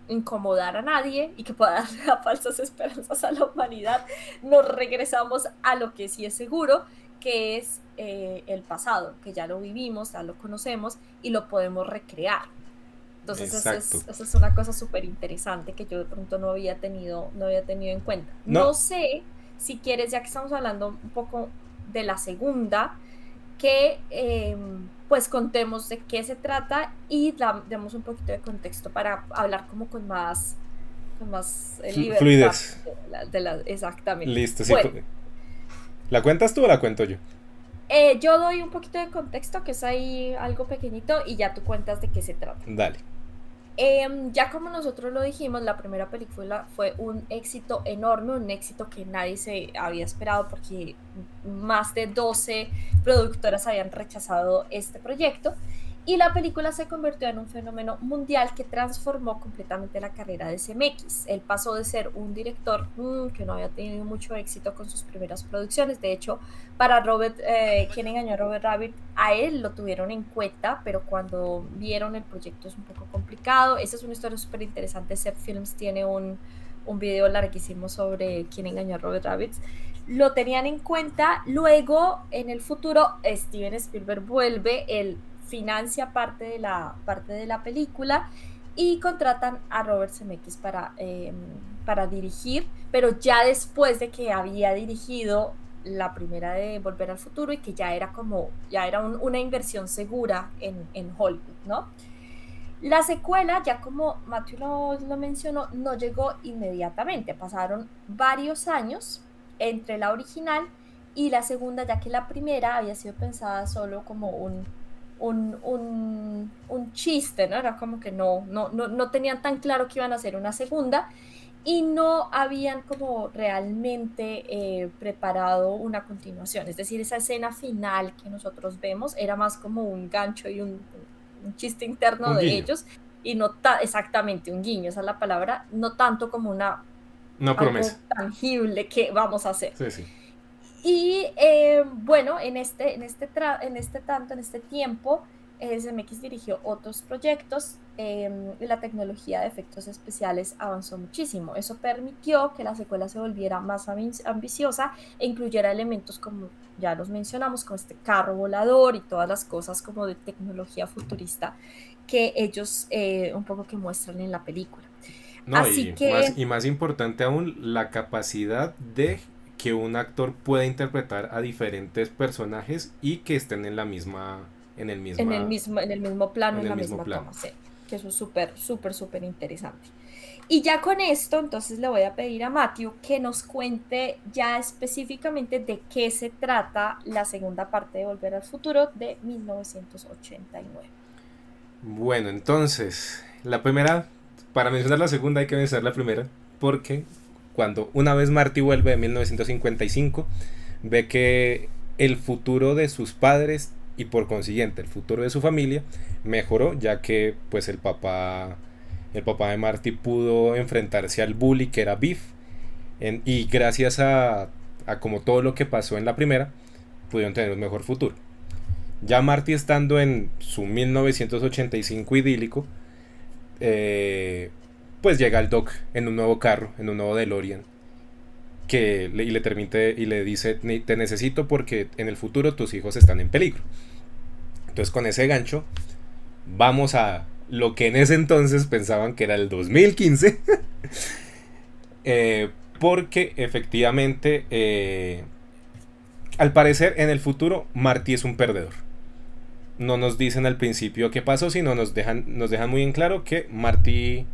incomodar a nadie y que pueda darle a falsas esperanzas a la humanidad. Nos regresamos a lo que sí es seguro, que es el pasado, que ya lo vivimos, ya lo conocemos y lo podemos recrear. Entonces, Exacto. esa es una cosa súper interesante que yo de pronto no había tenido en cuenta. No, No sé si quieres, ya que estamos hablando un poco de la segunda, que pues contemos de qué se trata y demos un poquito de contexto para hablar como con más libertad fluidez. exactamente. Listo, sí. Bueno, ¿La cuentas tú o la cuento yo? yo doy un poquito de contexto, que es ahí algo pequeñito, y ya tú cuentas de qué se trata. Dale. Ya como nosotros lo dijimos, la primera película fue un éxito enorme, un éxito que nadie se había esperado porque más de 12 productoras habían rechazado este proyecto y la película se convirtió en un fenómeno mundial que transformó completamente la carrera de CMX. Él pasó de ser un director que no había tenido mucho éxito con sus primeras producciones. De hecho, para Robert, quien engañó a Robert Rabbit, a él lo tuvieron en cuenta, pero cuando vieron el proyecto es un poco complicado. Esa es una historia súper interesante. Sep Films tiene un video larguísimo sobre quién engañó a Robert Rabbit. Lo tenían en cuenta. Luego, en el futuro, Steven Spielberg vuelve, él financia parte de la película y contratan a Robert Zemeckis para dirigir, pero ya después de que había dirigido la primera de Volver al Futuro y que ya era como, ya era una inversión segura en Hollywood, ¿no? La secuela, ya como Matthew lo mencionó, no llegó inmediatamente, pasaron varios años entre la original y la segunda, ya que la primera había sido pensada solo como un chiste, ¿no? Era como que no tenían tan claro que iban a hacer una segunda y no habían como realmente preparado una continuación. Es decir, esa escena final que nosotros vemos era más como un gancho y un chiste interno Un de guiño. ellos, y no exactamente un guiño, esa es la palabra, no tanto como Una promesa. algo tangible que vamos a hacer. Sí, sí. Y bueno, en este tiempo, CMX dirigió otros proyectos y la tecnología de efectos especiales avanzó muchísimo. Eso permitió que la secuela se volviera más ambiciosa e incluyera elementos como ya los mencionamos, como este carro volador y todas las cosas como de tecnología futurista que ellos un poco que muestran en la película. No, Así que y más importante aún, la capacidad de que un actor pueda interpretar a diferentes personajes y que estén en la misma, en el mismo plano, en en el la mismo misma plano. toma, sí, que eso es súper, súper, súper interesante. Y ya con esto, entonces le voy a pedir a Matthew que nos cuente ya específicamente de qué se trata la segunda parte de Volver al Futuro de 1989. Bueno, entonces, la primera, para mencionar la segunda hay que mencionar la primera, porque cuando una vez Marty vuelve en 1955, ve que el futuro de sus padres y por consiguiente el futuro de su familia mejoró, ya que pues el papá de Marty pudo enfrentarse al bully que era Biff, y gracias a como todo lo que pasó en la primera, pudieron tener un mejor futuro. Ya Marty estando en su 1985 idílico, pues llega el Doc en un nuevo carro, en un nuevo DeLorean, y le permite y le dice, te necesito porque en el futuro tus hijos están en peligro. Entonces con ese gancho vamos a lo que en ese entonces pensaban que era el 2015, porque efectivamente, al parecer en el futuro Marty es un perdedor. No nos dicen al principio qué pasó, sino nos dejan muy en claro que Marty,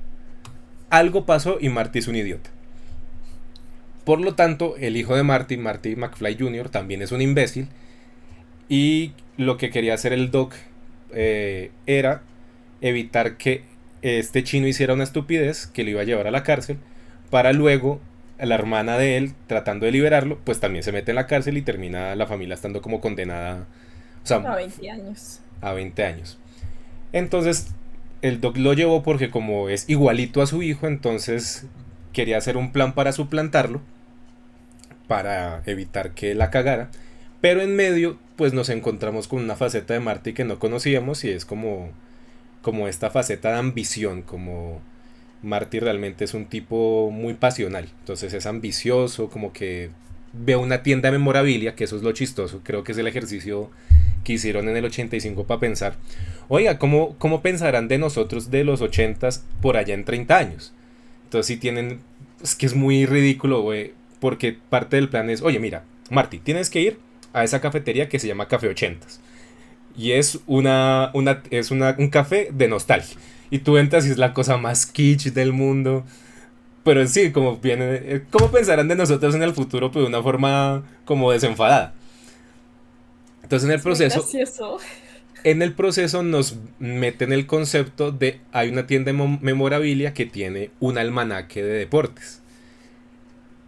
algo pasó y Marty es un idiota. Por lo tanto, el hijo de Marty, Marty McFly Jr., también es un imbécil. Y lo que quería hacer el Doc era evitar que este chino hiciera una estupidez que lo iba a llevar a la cárcel, para luego la hermana de él, tratando de liberarlo, pues también se mete en la cárcel y termina la familia estando como condenada, o sea, A 20 años. a 20 años. Entonces, el Doc lo llevó porque como es igualito a su hijo, entonces quería hacer un plan para suplantarlo, para evitar que la cagara. Pero en medio, pues nos encontramos con una faceta de Marty que no conocíamos y es como esta faceta de ambición, como Marty realmente es un tipo muy pasional, entonces es ambicioso, como que ve una tienda de memorabilia, que eso es lo chistoso, creo que es el ejercicio que hicieron en el 85 para pensar, oiga, ¿cómo pensarán de nosotros de los 80s por allá en 30 años? Entonces si tienen, es que es muy ridículo, güey, porque parte del plan es, oye, mira, Marty, tienes que ir a esa cafetería que se llama Café 80s. Y es un café de nostalgia. Y tú entras y es la cosa más kitsch del mundo. Pero sí, como viene, ¿cómo pensarán de nosotros en el futuro? Pero de una forma como desenfadada. Entonces Es muy gracioso. en el proceso nos meten el concepto de hay una tienda de memorabilia que tiene un almanaque de deportes.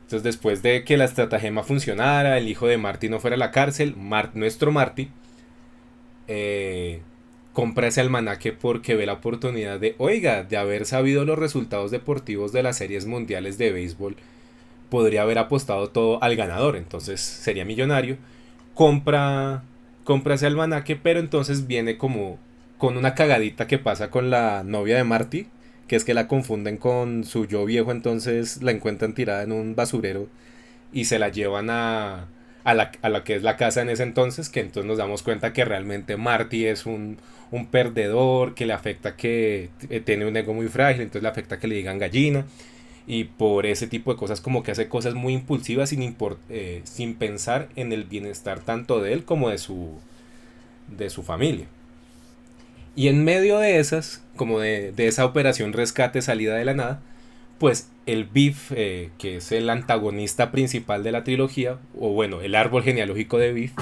Entonces después de que la estratagema funcionara, el hijo de Marty no fuera a la cárcel, nuestro Marty eh, compra ese almanaque porque ve la oportunidad de, oiga, de haber sabido los resultados deportivos de las series mundiales de béisbol, podría haber apostado todo al ganador, entonces sería millonario. Compra, compra ese almanaque, pero entonces viene como con una cagadita que pasa con la novia de Marty, que es que la confunden con su yo viejo, entonces la encuentran tirada en un basurero y se la llevan a la que es la casa en ese entonces, que entonces nos damos cuenta que realmente Marty es un perdedor, que le afecta que tiene un ego muy frágil, entonces le afecta que le digan gallina, y por ese tipo de cosas como que hace cosas muy impulsivas sin pensar en el bienestar tanto de él como de su familia. Y en medio de esas, como de esa operación rescate salida de la nada, pues el Biff, que es el antagonista principal de la trilogía, o bueno, el árbol genealógico de Biff,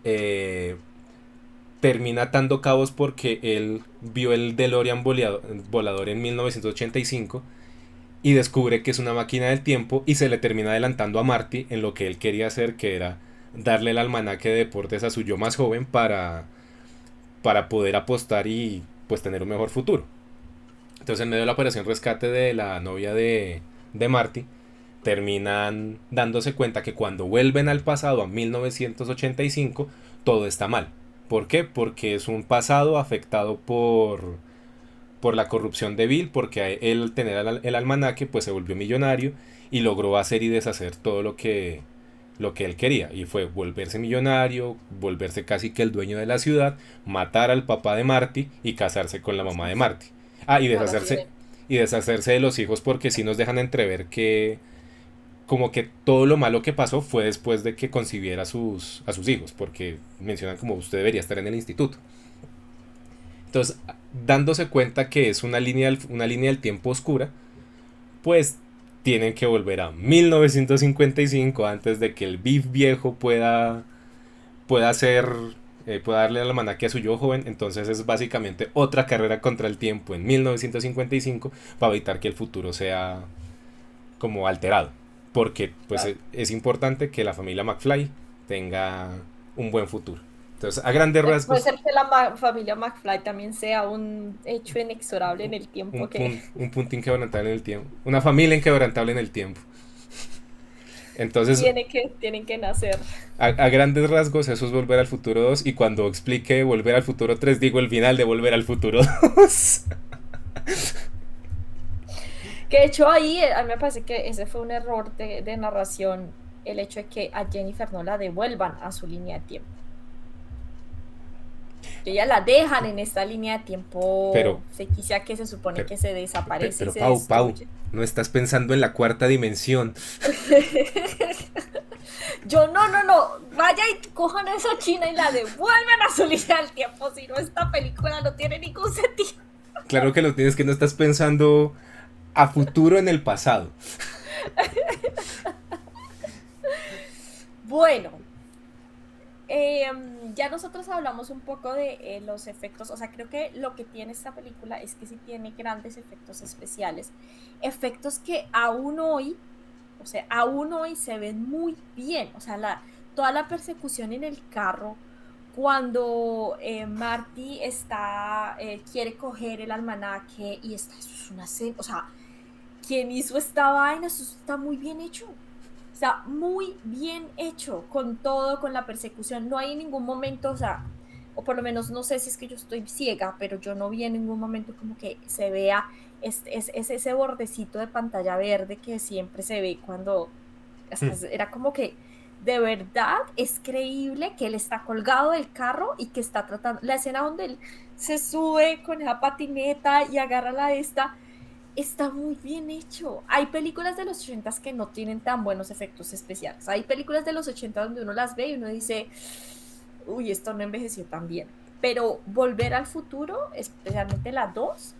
eh, termina atando cabos porque él vio el DeLorean volador en 1985 y descubre que es una máquina del tiempo y se le termina adelantando a Marty en lo que él quería hacer, que era darle el almanaque de deportes a su yo más joven para poder apostar y pues tener un mejor futuro. Entonces en medio de la operación rescate de la novia de Marty, terminan dándose cuenta que cuando vuelven al pasado, a 1985, todo está mal. ¿Por qué? Porque es un pasado afectado por la corrupción de Bill, porque él al tener el almanaque pues se volvió millonario y logró hacer y deshacer todo lo que él quería, y fue volverse millonario, volverse casi que el dueño de la ciudad, matar al papá de Marty y casarse con la mamá de Marty. Ah, Ahora sí, y deshacerse de los hijos, porque si nos dejan entrever que como que todo lo malo que pasó fue después de que concibiera a sus hijos, porque mencionan como usted debería estar en el instituto. Entonces, dándose cuenta que es una línea del tiempo oscura, pues tienen que volver a 1955 antes de que el Biff viejo pueda hacer, pueda darle la almanaque a su yo joven. Entonces es básicamente otra carrera contra el tiempo en 1955 para evitar que el futuro sea como alterado. Porque pues claro. es importante que la familia McFly tenga un buen futuro. Entonces, a grandes Puede rasgos, ser que la familia McFly también sea un hecho inexorable en el un, tiempo que un, un punto inquebrantable en el tiempo. Una familia inquebrantable en el tiempo. Entonces, tienen que nacer. a grandes rasgos, eso es Volver al Futuro 2. Y cuando explique Volver al Futuro 3, digo el final de Volver al Futuro 2. Que de hecho ahí a mí me parece que ese fue un error de narración, el hecho de que a Jennifer no la devuelvan a su línea de tiempo. Que ella la dejan en esta línea de Pero, tiempo ficticia que se supone pero, que se desaparece y pero, se Pau, destruye. no estás pensando en la cuarta dimensión. Yo, no, vaya y cojan a esa china y la devuelvan a su línea del tiempo, si no esta película no tiene ningún sentido. Claro que lo tienes, que no estás pensando a futuro en el pasado. Bueno, ya nosotros hablamos un poco de los efectos, o sea, creo que lo que tiene esta película es que sí tiene grandes efectos especiales, efectos que aún hoy, o sea, aún hoy se ven muy bien, o sea, toda la persecución en el carro, cuando Marty quiere coger el almanaque y eso es una o sea, quien hizo esta vaina, eso está muy bien hecho. Está muy bien hecho con todo, con la persecución. No hay en ningún momento, o sea, o por lo menos no sé si es que yo estoy ciega, pero yo no vi en ningún momento como que se vea ese bordecito de pantalla verde que siempre se ve cuando, o sea, era como que de verdad es creíble que él está colgado del carro y que está tratando, la escena donde él se sube con esa patineta y agarra la esta, está muy bien hecho. Hay películas de los 80 que no tienen tan buenos efectos especiales. Hay películas de los 80 donde uno las ve y uno dice, uy, esto no envejeció tan bien. Pero Volver al Futuro, especialmente la 2,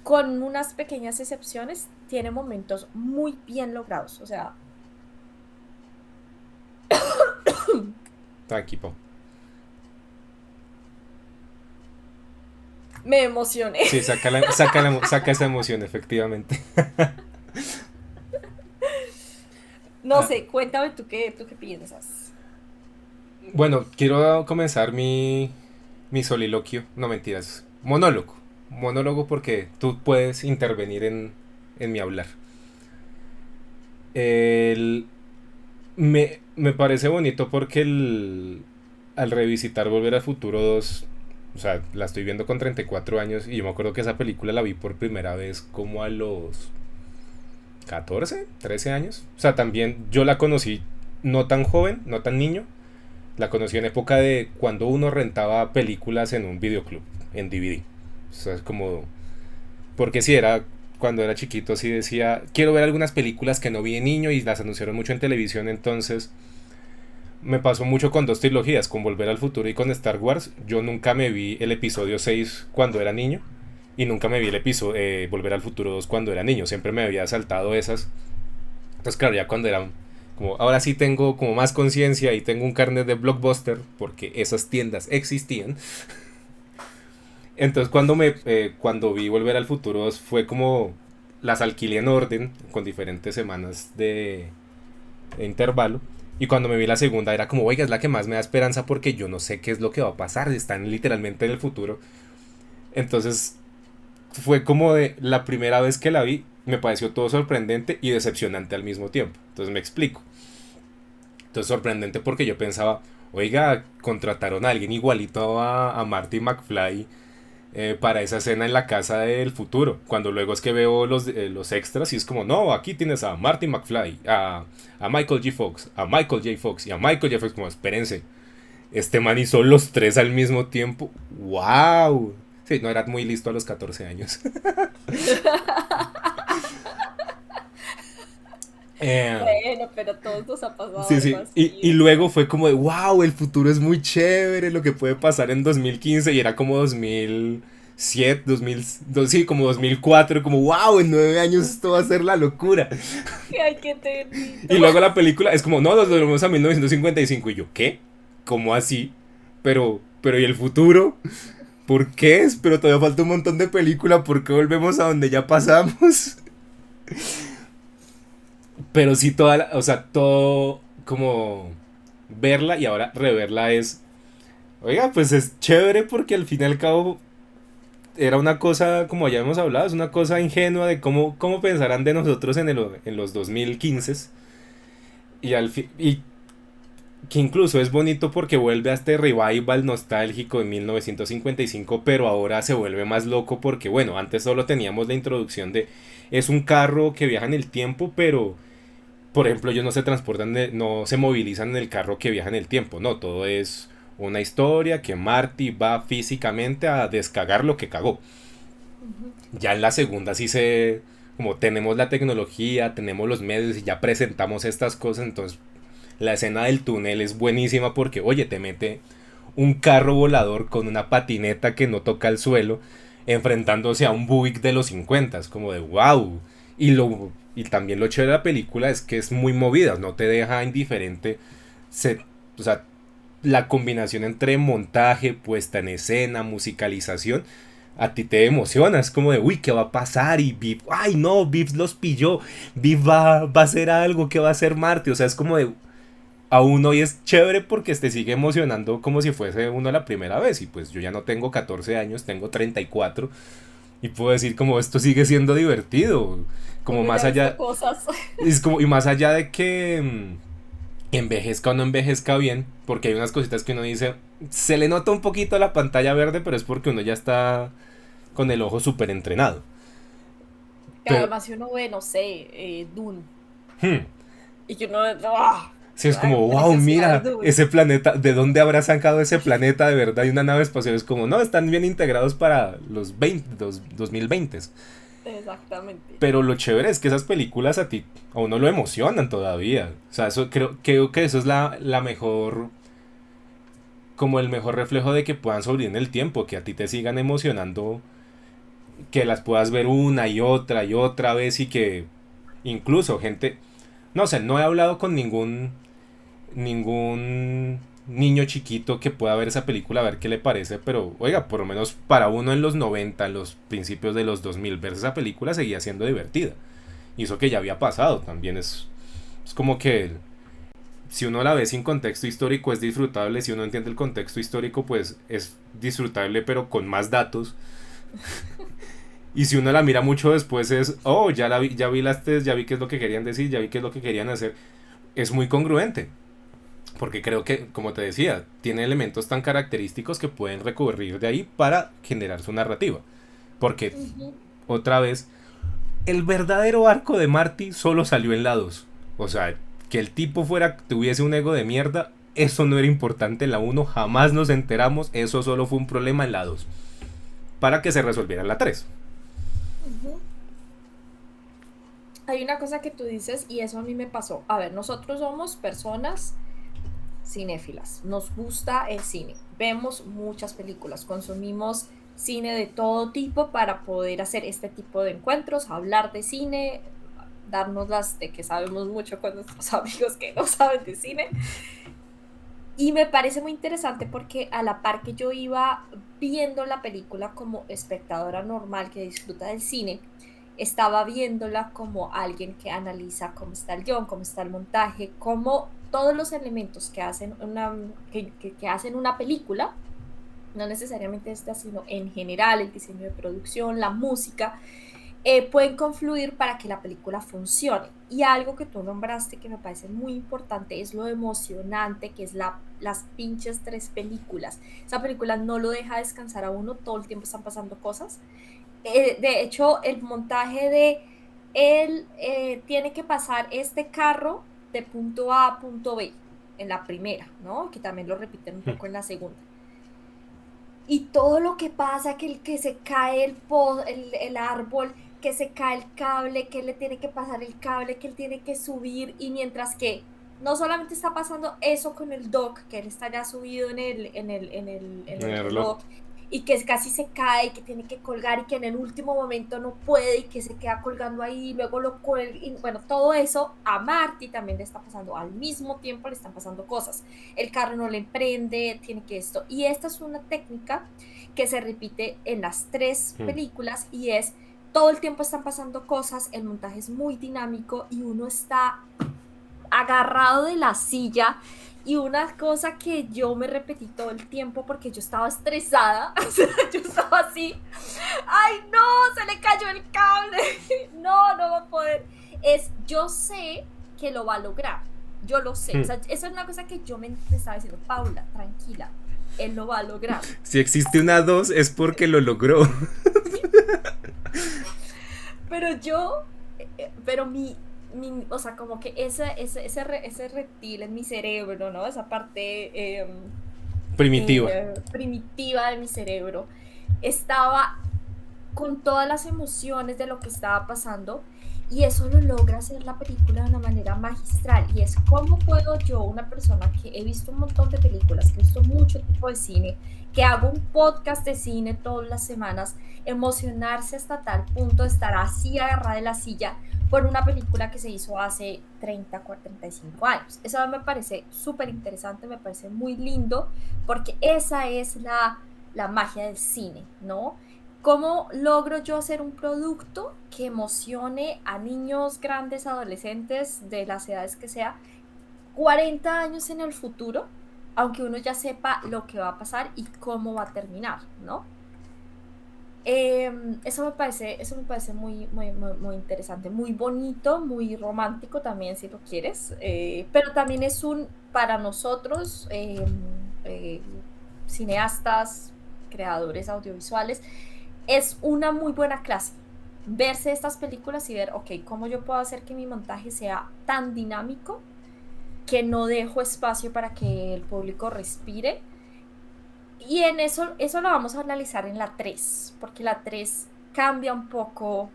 con unas pequeñas excepciones, tiene momentos muy bien logrados. O sea, Tranqui, Pau. me emocioné. Sí, saca esa emoción, efectivamente. No Ah, sé, cuéntame tú qué piensas. bueno, quiero comenzar mi soliloquio. No, mentiras. Monólogo. Monólogo, porque tú puedes intervenir en mi hablar. El, me parece bonito porque al revisitar Volver al Futuro 2, o sea, la estoy viendo con 34 años y yo me acuerdo que esa película la vi por primera vez como a los 14 13 años. O sea, también yo la conocí no tan joven, no tan niño. La conocí en época de cuando uno rentaba películas en un videoclub, en DVD. O sea, es como... Porque si era... Cuando era chiquito sí decía, quiero ver algunas películas que no vi de niño y las anunciaron mucho en televisión, entonces me pasó mucho con dos trilogías, con Volver al Futuro y con Star Wars. Yo nunca me vi el episodio 6 cuando era niño y nunca me vi el episodio Volver al Futuro 2 cuando era niño, siempre me había saltado esas. Entonces claro, ya cuando era como ahora sí tengo como más conciencia y tengo un carnet de Blockbuster porque esas tiendas existían. Entonces cuando vi Volver al Futuro 2 fue como las alquilé en orden con diferentes semanas de intervalo Y cuando me vi la segunda era como, oiga, es la que más me da esperanza porque yo no sé qué es lo que va a pasar, están literalmente en el futuro. Entonces fue como de la primera vez que la vi, me pareció todo sorprendente y decepcionante al mismo tiempo. Entonces me explico. Entonces sorprendente porque yo pensaba, oiga, contrataron a alguien igualito a Marty McFly para esa escena en la casa del futuro. Cuando luego es que veo los extras y es como, no, aquí tienes a Marty McFly, a Michael G. Fox, a Michael J. Fox y a Michael J. Fox. Como, espérense, este man hizo los tres al mismo tiempo. ¡Wow! Sí, no era muy listo a los 14 años. eh, Bueno, pero a todos nos ha pasado sí, algo sí. Y así. luego fue como de, wow, el futuro es muy chévere, lo que puede pasar en 2015 y era como 2007, 2000, sí, como 2004, como wow, en 9 años esto va a ser la locura. Ay, qué ternito. Y luego la película es como, no, nos volvemos a 1955 y yo, ¿qué? ¿Cómo así? Pero ¿y el futuro? ¿Por qué es? Pero todavía falta un montón de película, ¿por qué volvemos a donde ya pasamos? Pero sí, o sea, todo como verla y ahora reverla es, oiga, pues es chévere porque al fin y al cabo era una cosa, como ya hemos hablado, es una cosa ingenua de cómo pensarán de nosotros en los 2015 y que incluso es bonito porque vuelve a este revival nostálgico de 1955, pero ahora se vuelve más loco porque, bueno, antes solo teníamos la introducción de, es un carro que viaja en el tiempo, pero por ejemplo, ellos no se transportan, no se movilizan en el carro que viaja en el tiempo, no, todo es una historia que Marty va físicamente a descagar lo que cagó. Ujú. Ya en la segunda sí se, como tenemos la tecnología, tenemos los medios y ya presentamos estas cosas, entonces la escena del túnel es buenísima porque, oye, te mete un carro volador con una patineta que no toca el suelo, enfrentándose a un Buick de los 50, como de wow. Y también lo chévere de la película es que es muy movida, no te deja indiferente. Se, o sea, la combinación entre montaje, puesta en escena, musicalización, a ti te emociona, es como de, uy, ¿qué va a pasar? Y Biff, ay no, Biff los pilló, Biff va a hacer algo, ¿qué va a hacer Marty? O sea, es como de, aún hoy es chévere porque te sigue emocionando como si fuese uno la primera vez. Y pues yo ya no tengo 14 años, tengo 34. Y puedo decir como esto sigue siendo divertido. Como Uno más ya ha visto allá. cosas. Es como, y más allá de que envejezca o no envejezca bien. Porque hay unas cositas que uno dice. Se le nota un poquito la pantalla verde, pero es porque uno ya está con el ojo súper entrenado. Que Pero. además si uno ve, no sé, Dune. Hmm, Y que uno, ¡ah! Sí, es Ay, como, wow, preciosidad de mira, Dune. ese planeta, ¿de dónde habrá sacado ese planeta de verdad? Y una nave espacial es como, no, están bien integrados para los 2020. Exactamente. Pero lo chévere es que esas películas a uno lo emocionan todavía. O sea, creo que eso es la mejor, como el mejor reflejo de que puedan sobrevivir en el tiempo, que a ti te sigan emocionando, que las puedas ver una y otra vez y que incluso gente, no sé, no he hablado con ningún niño chiquito que pueda ver esa película a ver qué le parece, pero oiga, por lo menos para uno en los 90 en los principios de los 2000 ver esa película seguía siendo divertida. Y eso que ya había pasado también es como que si uno la ve sin contexto histórico es disfrutable, si uno entiende el contexto histórico pues es disfrutable pero con más datos. Y si uno la mira mucho después es, oh, ya vi las test, ya vi qué es lo que querían decir, ya vi qué es lo que querían hacer. Es muy congruente. Porque creo que, como te decía, tiene elementos tan característicos que pueden recurrir de ahí para generar su narrativa. Porque, Ujú. otra vez, el verdadero arco de Marty solo salió en la 2. O sea, que el tipo tuviese un ego de mierda, eso no era importante en la uno, jamás nos enteramos, eso solo fue un problema en la 2. Para que se resolviera en la 3. Ujú. Hay una cosa que tú dices y eso a mí me pasó. A ver, nosotros somos personas cinéfilas, nos gusta el cine, vemos muchas películas, consumimos cine de todo tipo para poder hacer este tipo de encuentros, hablar de cine, darnos las de que sabemos mucho con nuestros amigos que no saben de cine. Y me parece muy interesante porque a la par que yo iba viendo la película como espectadora normal que disfruta del cine, estaba viéndola como alguien que analiza cómo está el guión, cómo está el montaje, cómo todos los elementos que hacen una película, no necesariamente esta, sino en general, el diseño de producción, la música, pueden confluir para que la película funcione. Y algo que tú nombraste que me parece muy importante es lo emocionante que es las pinches tres películas. Esa película no lo deja descansar a uno, todo el tiempo están pasando cosas. De hecho, el montaje de él tiene que pasar este carro de punto A a punto B en la primera, ¿no? Que también lo repiten un poco en la segunda. Y todo lo que pasa, que se cae el árbol, que se cae el cable, que él le tiene que pasar el cable, que él tiene que subir, y mientras que no solamente está pasando eso con el dock, que él está ya subido en En el el reloj. reloj, y que casi se cae, y que tiene que colgar, y que en el último momento no puede, y que se queda colgando ahí, y luego lo cuelga, y bueno, todo eso a Marty también le está pasando, al mismo tiempo le están pasando cosas, el carro no le prende, tiene que esto. Y esta es una técnica que se repite en las tres Mm. películas y es todo el tiempo están pasando cosas, el montaje es muy dinámico y uno está agarrado de la silla. Y una cosa que yo me repetí todo el tiempo porque yo estaba estresada, o sea, yo estaba así, ay no, se le cayó el cable, no, no va a poder, es yo sé que lo va a lograr, yo lo sé, o Mm. sea, eso es una cosa que yo me estaba diciendo, Paula, tranquila, él lo va a lograr. Si existe una 2 es porque lo logró. Pero yo, pero o sea, como que ese reptil en mi cerebro, ¿no? Esa parte Primitiva. primitiva de mi cerebro estaba con todas las emociones de lo que estaba pasando y eso lo logra hacer la película de una manera magistral y es cómo puedo yo, una persona que he visto un montón de películas, que he visto mucho tipo de cine, que hago un podcast de cine todas las semanas, emocionarse hasta tal punto de estar así agarrada de la silla por una película que se hizo hace 35 años. Eso me parece súper interesante, me parece muy lindo porque esa es la magia del cine, ¿no? ¿Cómo logro yo hacer un producto que emocione a niños, grandes, adolescentes, de las edades que sea, 40 años en el futuro, aunque uno ya sepa lo que va a pasar y cómo va a terminar, ¿no? Eso me parece muy, muy, muy, muy interesante, muy bonito, muy romántico también, si lo quieres, pero también es para nosotros, cineastas, creadores audiovisuales, es una muy buena clase. Verse estas películas y ver, ok, cómo yo puedo hacer que mi montaje sea tan dinámico que no dejo espacio para que el público respire y en eso lo vamos a analizar en la 3 porque la 3 cambia un poco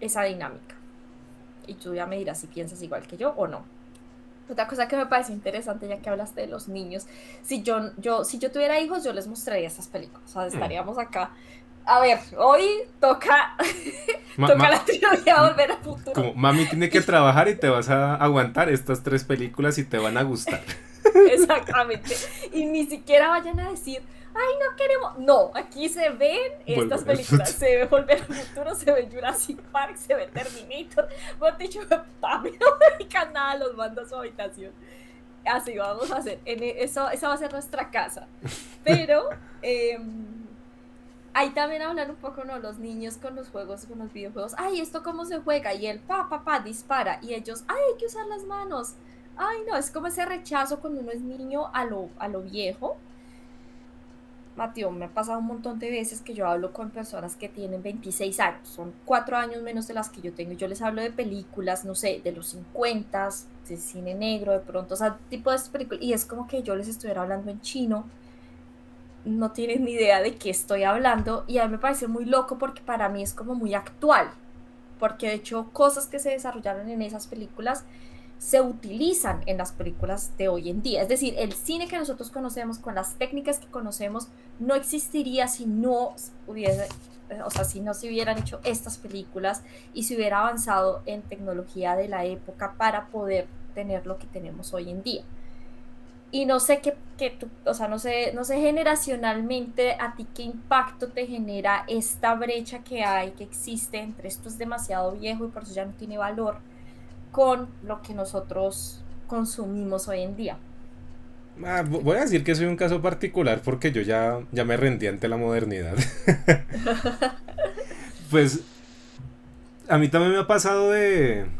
esa dinámica. Y tú ya me dirás si piensas igual que yo o no. Otra cosa que me parece interesante, ya que hablaste de los niños, si yo tuviera hijos, yo les mostraría estas películas. O sea, Mm. estaríamos acá. A ver, hoy toca, Ma- toca ma- la trilogía Volver al Futuro. Como mami tiene que Y, trabajar y te vas a aguantar estas 3 películas y te van a gustar. exactamente. Y ni siquiera vayan a decir, ay, no queremos. No, aquí se ven estas Volver al películas. futuro. Se ve Volver al Futuro, se ve Jurassic Park, se ve Terminator. Bueno, dicho, papi, no me digan nada, los mando a su habitación. Así vamos a hacer. Eso, esa va a ser nuestra casa. Pero ahí también hablan un poco, ¿no? Los niños con los juegos, con los videojuegos. Ay, ¿esto cómo se juega? Y él, dispara. Y ellos, ay, hay que usar las manos. Ay, no, es como ese rechazo cuando uno es niño a lo viejo. Mateo, me ha pasado un montón de veces que yo hablo con personas que tienen 26 años, son 4 años menos de las que yo tengo. Y yo les hablo de películas, no sé, de los 50, de cine negro, de pronto, o sea, tipo de películas. Y es como que yo les estuviera hablando en chino, no tienen ni idea de qué estoy hablando. Y a mí me parece muy loco porque para mí es como muy actual, porque de hecho cosas que se desarrollaron en esas películas se utilizan en las películas de hoy en día. Es decir, el cine que nosotros conocemos con las técnicas que conocemos no existiría si no hubiese, o sea, si no se hubieran hecho estas películas y se hubiera avanzado en tecnología de la época para poder tener lo que tenemos hoy en día. Y no sé o sea, no sé generacionalmente a ti qué impacto te genera esta brecha que hay, que existe entre esto es demasiado viejo y por eso ya no tiene valor con lo que nosotros consumimos hoy en día. Voy a decir que soy un caso particular porque yo ya me rendí ante la modernidad. Pues a mí también me ha pasado en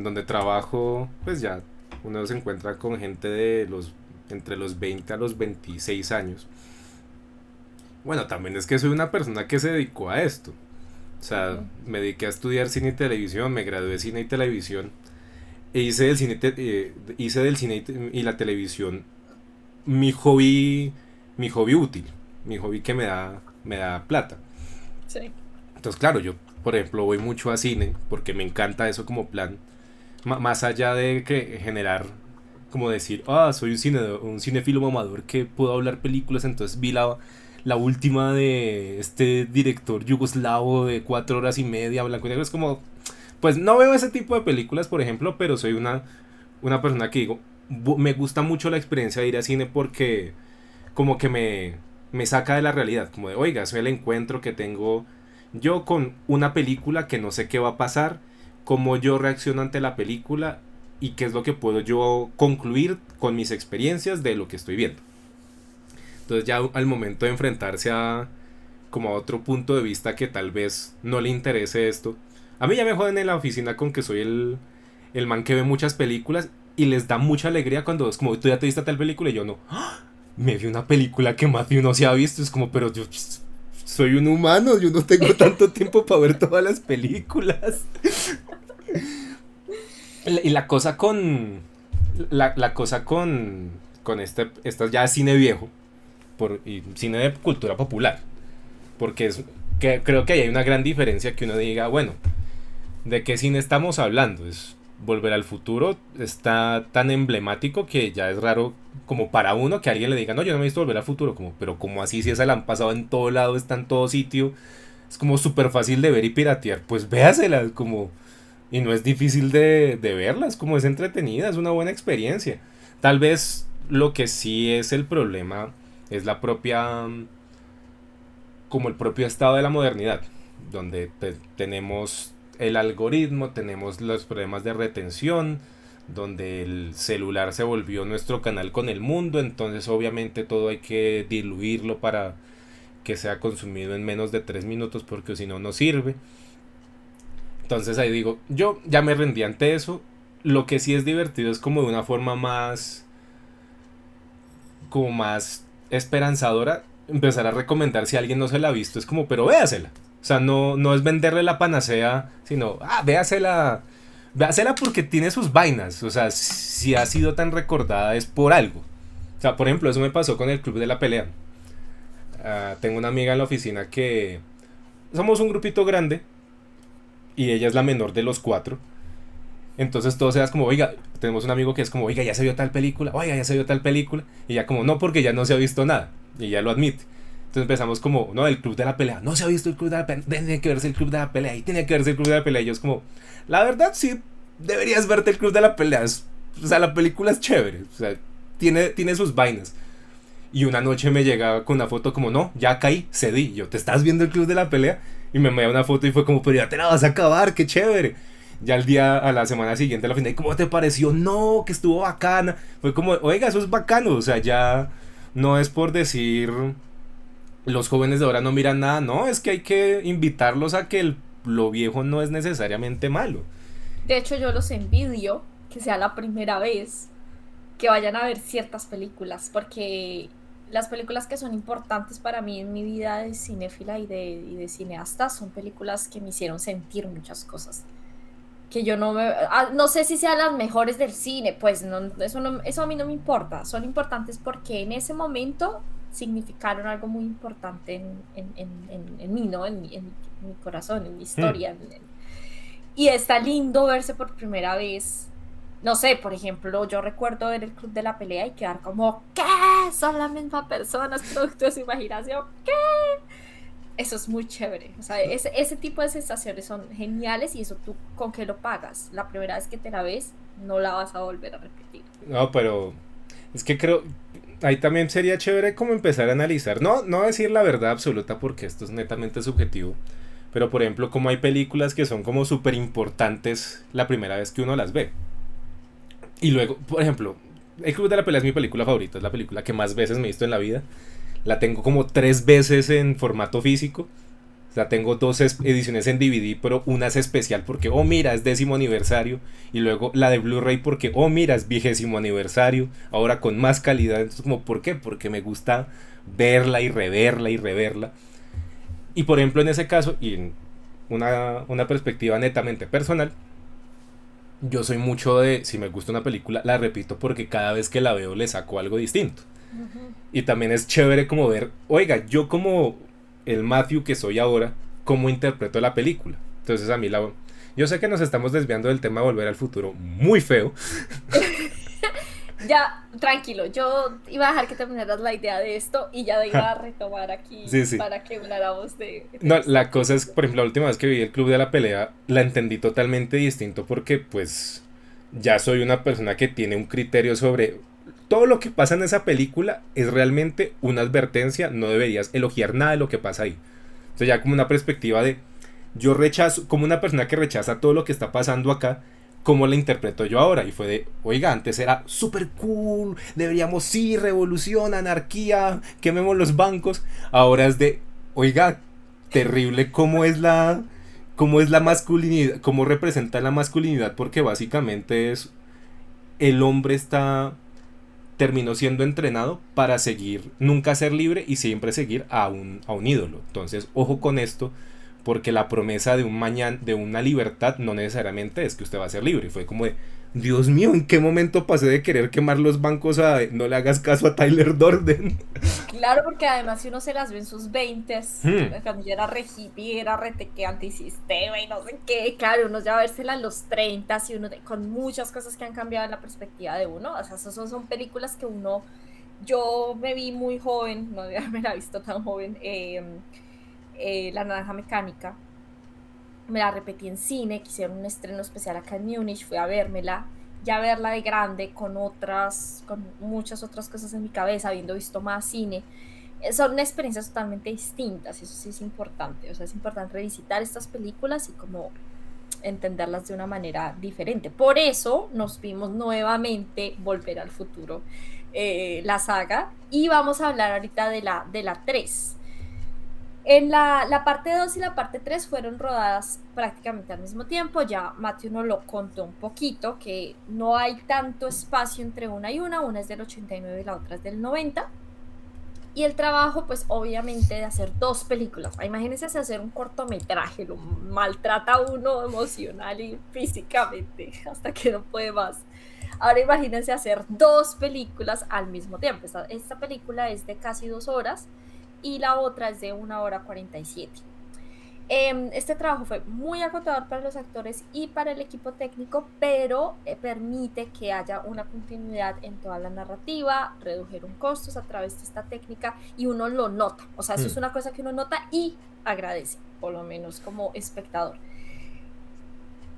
donde trabajo, pues ya uno se encuentra con gente entre los 20 a los 26 años. Bueno, también es que soy una persona que se dedicó a esto. O sea, Ujú. me dediqué a estudiar cine y televisión, me gradué de cine y televisión e hice del cine y la televisión mi hobby, mi hobby útil, mi hobby que me da plata. Sí. Entonces, claro, yo, por ejemplo, voy mucho a cine porque me encanta eso como plan. Más allá de que generar, como decir, soy un cinéfilo mamador que puedo hablar películas, entonces vi la última de este director yugoslavo de 4 horas y media, blanco y negro. Es como, pues no veo ese tipo de películas, por ejemplo, pero soy una persona que digo, me gusta mucho la experiencia de ir a cine porque como que me saca de la realidad, como de, oiga, soy el encuentro que tengo yo con una película que no sé qué va a pasar, cómo yo reacciono ante la película y qué es lo que puedo yo concluir con mis experiencias de lo que estoy viendo. Entonces ya al momento de enfrentarse a como a otro punto de vista que tal vez no le interese esto, a mí ya me joden en la oficina con que soy el man que ve muchas películas y les da mucha alegría cuando es como, tú ya te viste tal película y yo no. Me vi una película que más de uno se ha visto. Es como, pero yo soy un humano, yo no tengo tanto tiempo para ver todas las películas. Y la cosa con. La cosa con este ya cine viejo y cine de cultura popular. Porque es que creo que ahí hay una gran diferencia que uno diga, bueno, ¿de qué cine estamos hablando? Es Volver al Futuro está tan emblemático que ya es raro como para uno que alguien le diga, no, yo no me he visto Volver al Futuro, como, pero como así si esa la han pasado en todo lado, está en todo sitio, es como súper fácil de ver y piratear, pues véasela, como, y no es difícil de verla, es como es entretenida, es una buena experiencia. Tal vez lo que sí es el problema es la propia, como el propio estado de la modernidad, donde tenemos el algoritmo, tenemos los problemas de retención, donde el celular se volvió nuestro canal con el mundo, entonces obviamente todo hay que diluirlo para que sea consumido en menos de 3 minutos porque si no no sirve. Entonces ahí digo, yo ya me rendí ante eso. Lo que sí es divertido es como de una forma como más esperanzadora, empezar a recomendar si alguien no se la ha visto. Es como, pero véasela. O sea, no es venderle la panacea, sino, véasela. Véasela porque tiene sus vainas. O sea, si ha sido tan recordada es por algo. O sea, por ejemplo, eso me pasó con el Club de la Pelea. Tengo una amiga en la oficina que somos un grupito grande y ella es la menor de los cuatro. Entonces todo se da como, oiga, tenemos un amigo que es como, oiga, ya se vio tal película, oiga, ya se vio tal película. Y ya como, no, porque ya no se ha visto nada. Y ya lo admite. Entonces empezamos como, no, el club de la pelea. No se ha visto el club de la pelea. Tiene que verse el club de la pelea. Y tiene que verse el club de la pelea. Y yo es como, la verdad sí, deberías verte el club de la pelea. O sea, la película es chévere. O sea, tiene sus vainas. Y una noche me llegaba con una foto como, no, ya caí, cedí. Yo, ¿te estás viendo el club de la pelea? Y me enviaba una foto y fue como, pero ya te la vas a acabar, qué chévere. Ya el día, a la semana siguiente, a la final, ¿cómo te pareció? No, que estuvo bacana. Fue como, oiga, eso es bacano. O sea, ya no es por decir, los jóvenes de ahora no miran nada. No, es que hay que invitarlos a que lo viejo no es necesariamente malo. De hecho, yo los envidio que sea la primera vez que vayan a ver ciertas películas, porque las películas que son importantes para mí en mi vida de cinéfila y de cineasta son películas que me hicieron sentir muchas cosas. Que yo no sé si sean las mejores del cine, pues eso a mí no me importa. Son importantes porque en ese momento significaron algo muy importante en mí, ¿no? En mi corazón, en mi Hmm. historia. Y está lindo verse por primera vez. No sé, por ejemplo, yo recuerdo ver el Club de la Pelea y quedar como, ¿qué? Son la misma persona, es producto de su imaginación, ¿qué? Eso es muy chévere. O sea, ese tipo de sensaciones son geniales y eso tú con qué lo pagas. La primera vez que te la ves, no la vas a volver a repetir. No, pero es que creo, ahí también sería chévere como empezar a analizar, no decir la verdad absoluta porque esto es netamente subjetivo, pero por ejemplo como hay películas que son como súper importantes la primera vez que uno las ve. Y luego, por ejemplo, El Club de la Pelea es mi película favorita, es la película que más veces me he visto en la vida. La tengo como 3 veces en formato físico. O sea, tengo dos ediciones en DVD, pero una es especial porque, oh mira, es 10º aniversario. Y luego la de Blu-ray porque, oh mira, es 20º aniversario. Ahora con más calidad. Entonces, como, ¿por qué? Porque me gusta verla y reverla y reverla. Y por ejemplo, en ese caso, y en una perspectiva netamente personal, yo soy mucho de, si me gusta una película, la repito porque cada vez que la veo le saco algo distinto. Ujú. Y también es chévere como ver, oiga, yo como el Matthew que soy ahora, cómo interpreto la película. Entonces a mí la... Yo sé que nos estamos desviando del tema de Volver al Futuro muy feo. Ya, tranquilo, yo iba a dejar que terminaras la idea de esto y ya iba a retomar aquí Sí, sí. para que habláramos de No, esto. la cosa es, por ejemplo, la última vez que vi el Club de la Pelea, la entendí totalmente distinto porque pues ya soy una persona que tiene un criterio sobre todo lo que pasa en esa película es realmente una advertencia, no deberías elogiar nada de lo que pasa ahí. Entonces ya como una perspectiva de yo rechazo, como una persona que rechaza todo lo que está pasando acá, ¿cómo la interpreto yo ahora? Y fue de, oiga, antes era súper cool, deberíamos sí, revolución, anarquía, quememos los bancos. Ahora es de, oiga, terrible cómo es la masculinidad, cómo representa la masculinidad, porque básicamente es el hombre está terminó siendo entrenado para seguir, nunca ser libre y siempre seguir a un ídolo. Entonces, ojo con esto, porque la promesa de un mañana, de una libertad, no necesariamente es que usted va a ser libre. Y fue como de, Dios mío, ¿en qué momento pasé de querer quemar los bancos a no le hagas caso a Tyler Durden? Claro, porque además si uno se las ve en sus veintes, Hmm. cuando ya era re hippie, era reteque antisistema y no sé qué, claro, uno ya va a vérsela a los 30 y uno con muchas cosas que han cambiado en la perspectiva de uno, o sea, son películas que uno, yo me vi muy joven, no me la he visto tan joven, La Naranja Mecánica, me la repetí en cine, que hicieron un estreno especial acá en Múnich, fui a vérmela, ya verla de grande con otras, con muchas otras cosas en mi cabeza, habiendo visto más cine, son experiencias totalmente distintas, y eso sí es importante, o sea, es importante revisitar estas películas y como entenderlas de una manera diferente. Por eso nos vimos nuevamente Volver al Futuro, la saga, y vamos a hablar ahorita de la 3. En la parte 2 y la parte 3 fueron rodadas prácticamente al mismo tiempo. Ya Matthew nos lo contó un poquito, que no hay tanto espacio entre una es del 89 y la otra es del 90. Y el trabajo, pues obviamente de hacer dos películas. Imagínense si hacer un cortometraje, lo maltrata a uno emocional y físicamente hasta que no puede más. Ahora imagínense hacer dos películas al mismo tiempo. Esta película es de casi 2 horas y la otra es de 1 hora 47. Este trabajo fue muy agotador para los actores y para el equipo técnico, pero permite que haya una continuidad en toda la narrativa, redujeron costos a través de esta técnica y uno lo nota. O sea, eso es Hmm. una cosa que uno nota y agradece, por lo menos como espectador.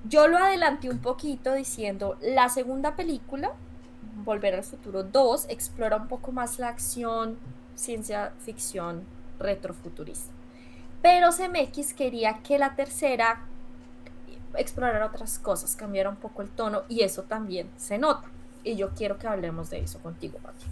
Yo lo adelanté un poquito diciendo, la segunda película, Volver al Futuro 2, explora un poco más la acción, ciencia ficción retrofuturista. Pero CMX quería que la tercera explorara otras cosas, cambiara un poco el tono y eso también se nota. Y yo quiero que hablemos de eso contigo, Pati.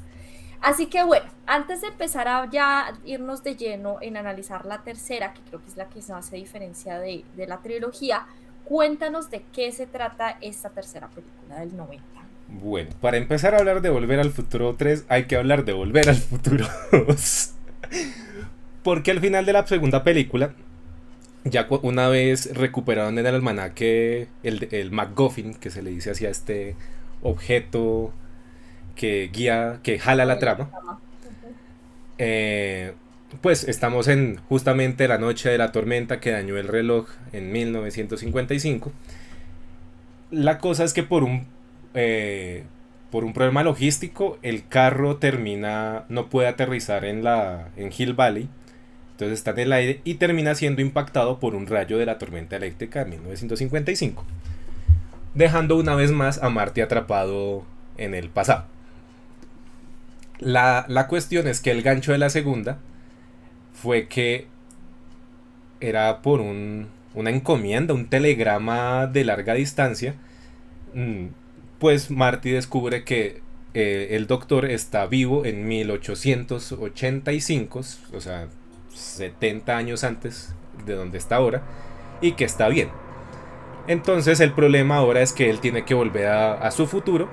Así que bueno, antes de empezar a ya irnos de lleno en analizar la tercera, que creo que es la que más se diferencia de la trilogía, cuéntanos de qué se trata esta tercera película del 90. Bueno, para empezar a hablar de Volver al Futuro 3 hay que hablar de Volver al Futuro 2. Porque al final de la segunda película, ya una vez recuperaron en el almanaque el MacGuffin, que se le dice hacia este objeto que guía, que jala la Mueve la trama, trama. Ujú. eh, pues estamos en justamente la noche de la tormenta que dañó el reloj en 1955. La cosa es que por un problema logístico, el carro termina, no puede aterrizar en Hill Valley Entonces está en el aire y termina siendo impactado por un rayo de la tormenta eléctrica de 1955, dejando una vez más a Marty atrapado en el pasado. La cuestión es que el gancho de la segunda fue que era por una encomienda, un telegrama de larga distancia. Pues Marty descubre que el doctor está vivo en 1885, o sea, 70 años antes de donde está ahora, y que está bien. Entonces el problema ahora es que él tiene que volver a su futuro,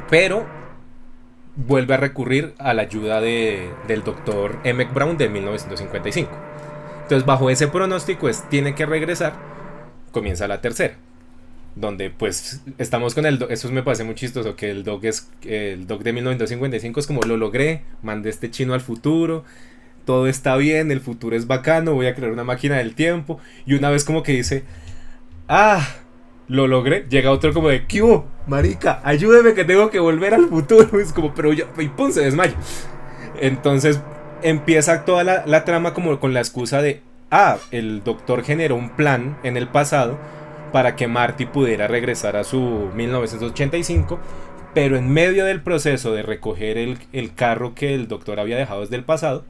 pero vuelve a recurrir a la ayuda del doctor Emmett Brown de 1955. Entonces bajo ese pronóstico tiene que regresar. Comienza la tercera, donde pues estamos con el doc. Eso me parece muy chistoso, que el doc de 1955 es como: lo logré, mandé este chino al futuro, todo está bien, el futuro es bacano, voy a crear una máquina del tiempo. Y una vez como que dice: ah, lo logré, llega otro como de: ¿qué hubo, marica? Ayúdeme que tengo que volver al futuro. Es como, pero ya, y pum, se desmaya. Entonces empieza toda la trama como con la excusa de: el doctor generó un plan en el pasado para que Marty pudiera regresar a su 1985, pero en medio del proceso de recoger el carro que el doctor había dejado desde el pasado,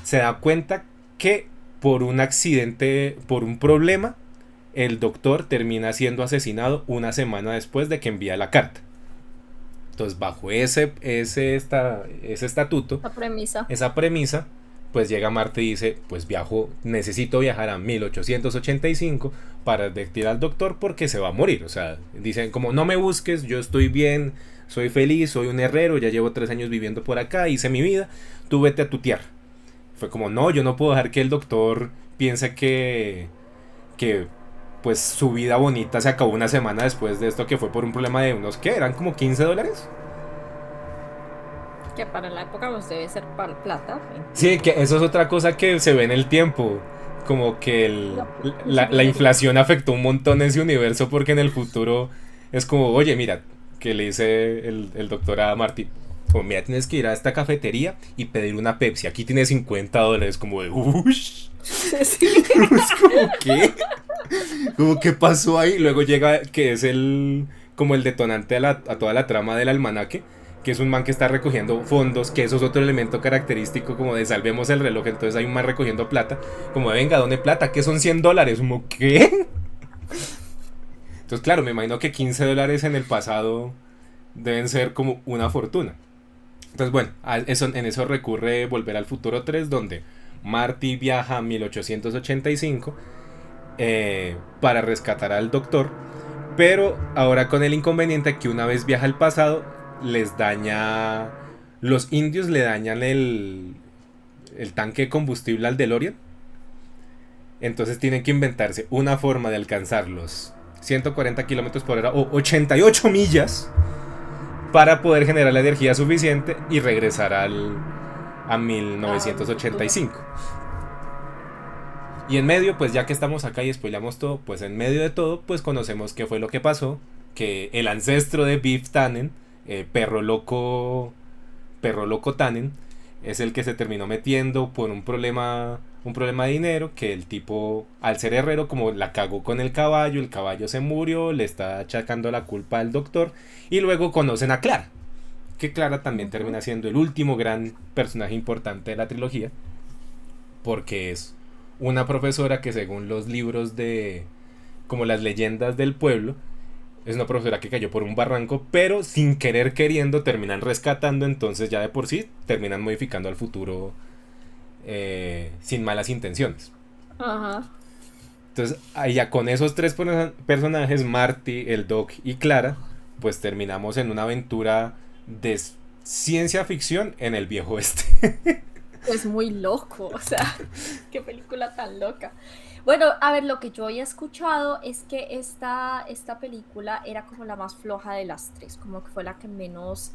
se da cuenta que por un accidente, por un problema, el doctor termina siendo asesinado una semana después de que envía la carta. Entonces, bajo ese estatuto, esa premisa, pues llega Marty y dice: pues necesito viajar a 1885 para advertir al doctor porque se va a morir. O sea, dicen como: no me busques, yo estoy bien, soy feliz, soy un herrero, ya llevo 3 años viviendo por acá, hice mi vida, tú vete a tu tierra. Fue como: no, yo no puedo dejar que el doctor piense que pues su vida bonita se acabó una semana después de esto, que fue por un problema de unos, ¿qué? ¿Eran como $15? Que para la época pues debe ser plata. Sí, que eso es otra cosa que se ve en el tiempo. Como que la inflación afectó un montón ese universo, porque en el futuro es como: oye, mira, que le dice el doctor a Marty, como: mira, tienes que ir a esta cafetería y pedir una Pepsi, aquí tienes $50. Como de, uff. Sí. Es como, ¿qué? Como, ¿qué pasó ahí? Luego llega, que es como el detonante a toda la trama del almanaque, que es un man que está recogiendo fondos, que eso es otro elemento característico como de salvemos el reloj. Entonces hay un man recogiendo plata, como: venga, ¿dónde plata? ¿Qué son $100? Como, ¿qué? Entonces claro, me imagino que $15 en el pasado deben ser como una fortuna. Entonces bueno, en eso recurre Volver al Futuro 3, donde Marty viaja a 1885 para rescatar al doctor, pero ahora con el inconveniente que una vez viaja al pasado, los indios le dañan el tanque de combustible al DeLorean. Entonces tienen que inventarse una forma de alcanzar los 140 kilómetros por hora o 88 millas para poder generar la energía suficiente y regresar a 1985. Y en medio, pues ya que estamos acá y spoilamos todo, pues en medio de todo, pues conocemos qué fue lo que pasó. Que el ancestro de Biff Tannen, perro loco Tannen, es el que se terminó metiendo por un problema de dinero. Que el tipo, al ser herrero, como la cagó con el caballo se murió, le está achacando la culpa al doctor. Y luego conocen a Clara, que Clara también termina siendo el último gran personaje importante de la trilogía, porque es una profesora que, según los libros de como las leyendas del pueblo, es una profesora que cayó por un barranco, pero sin querer queriendo terminan rescatando. Entonces ya de por sí terminan modificando al futuro sin malas intenciones. Ajá. Entonces ya con esos 3 personajes, Marty, el Doc y Clara, pues terminamos en una aventura de ciencia ficción en el viejo oeste. Es muy loco, o sea, qué película tan loca. Bueno, a ver, lo que yo había escuchado es que esta película era como la más floja de las 3, como que fue la que menos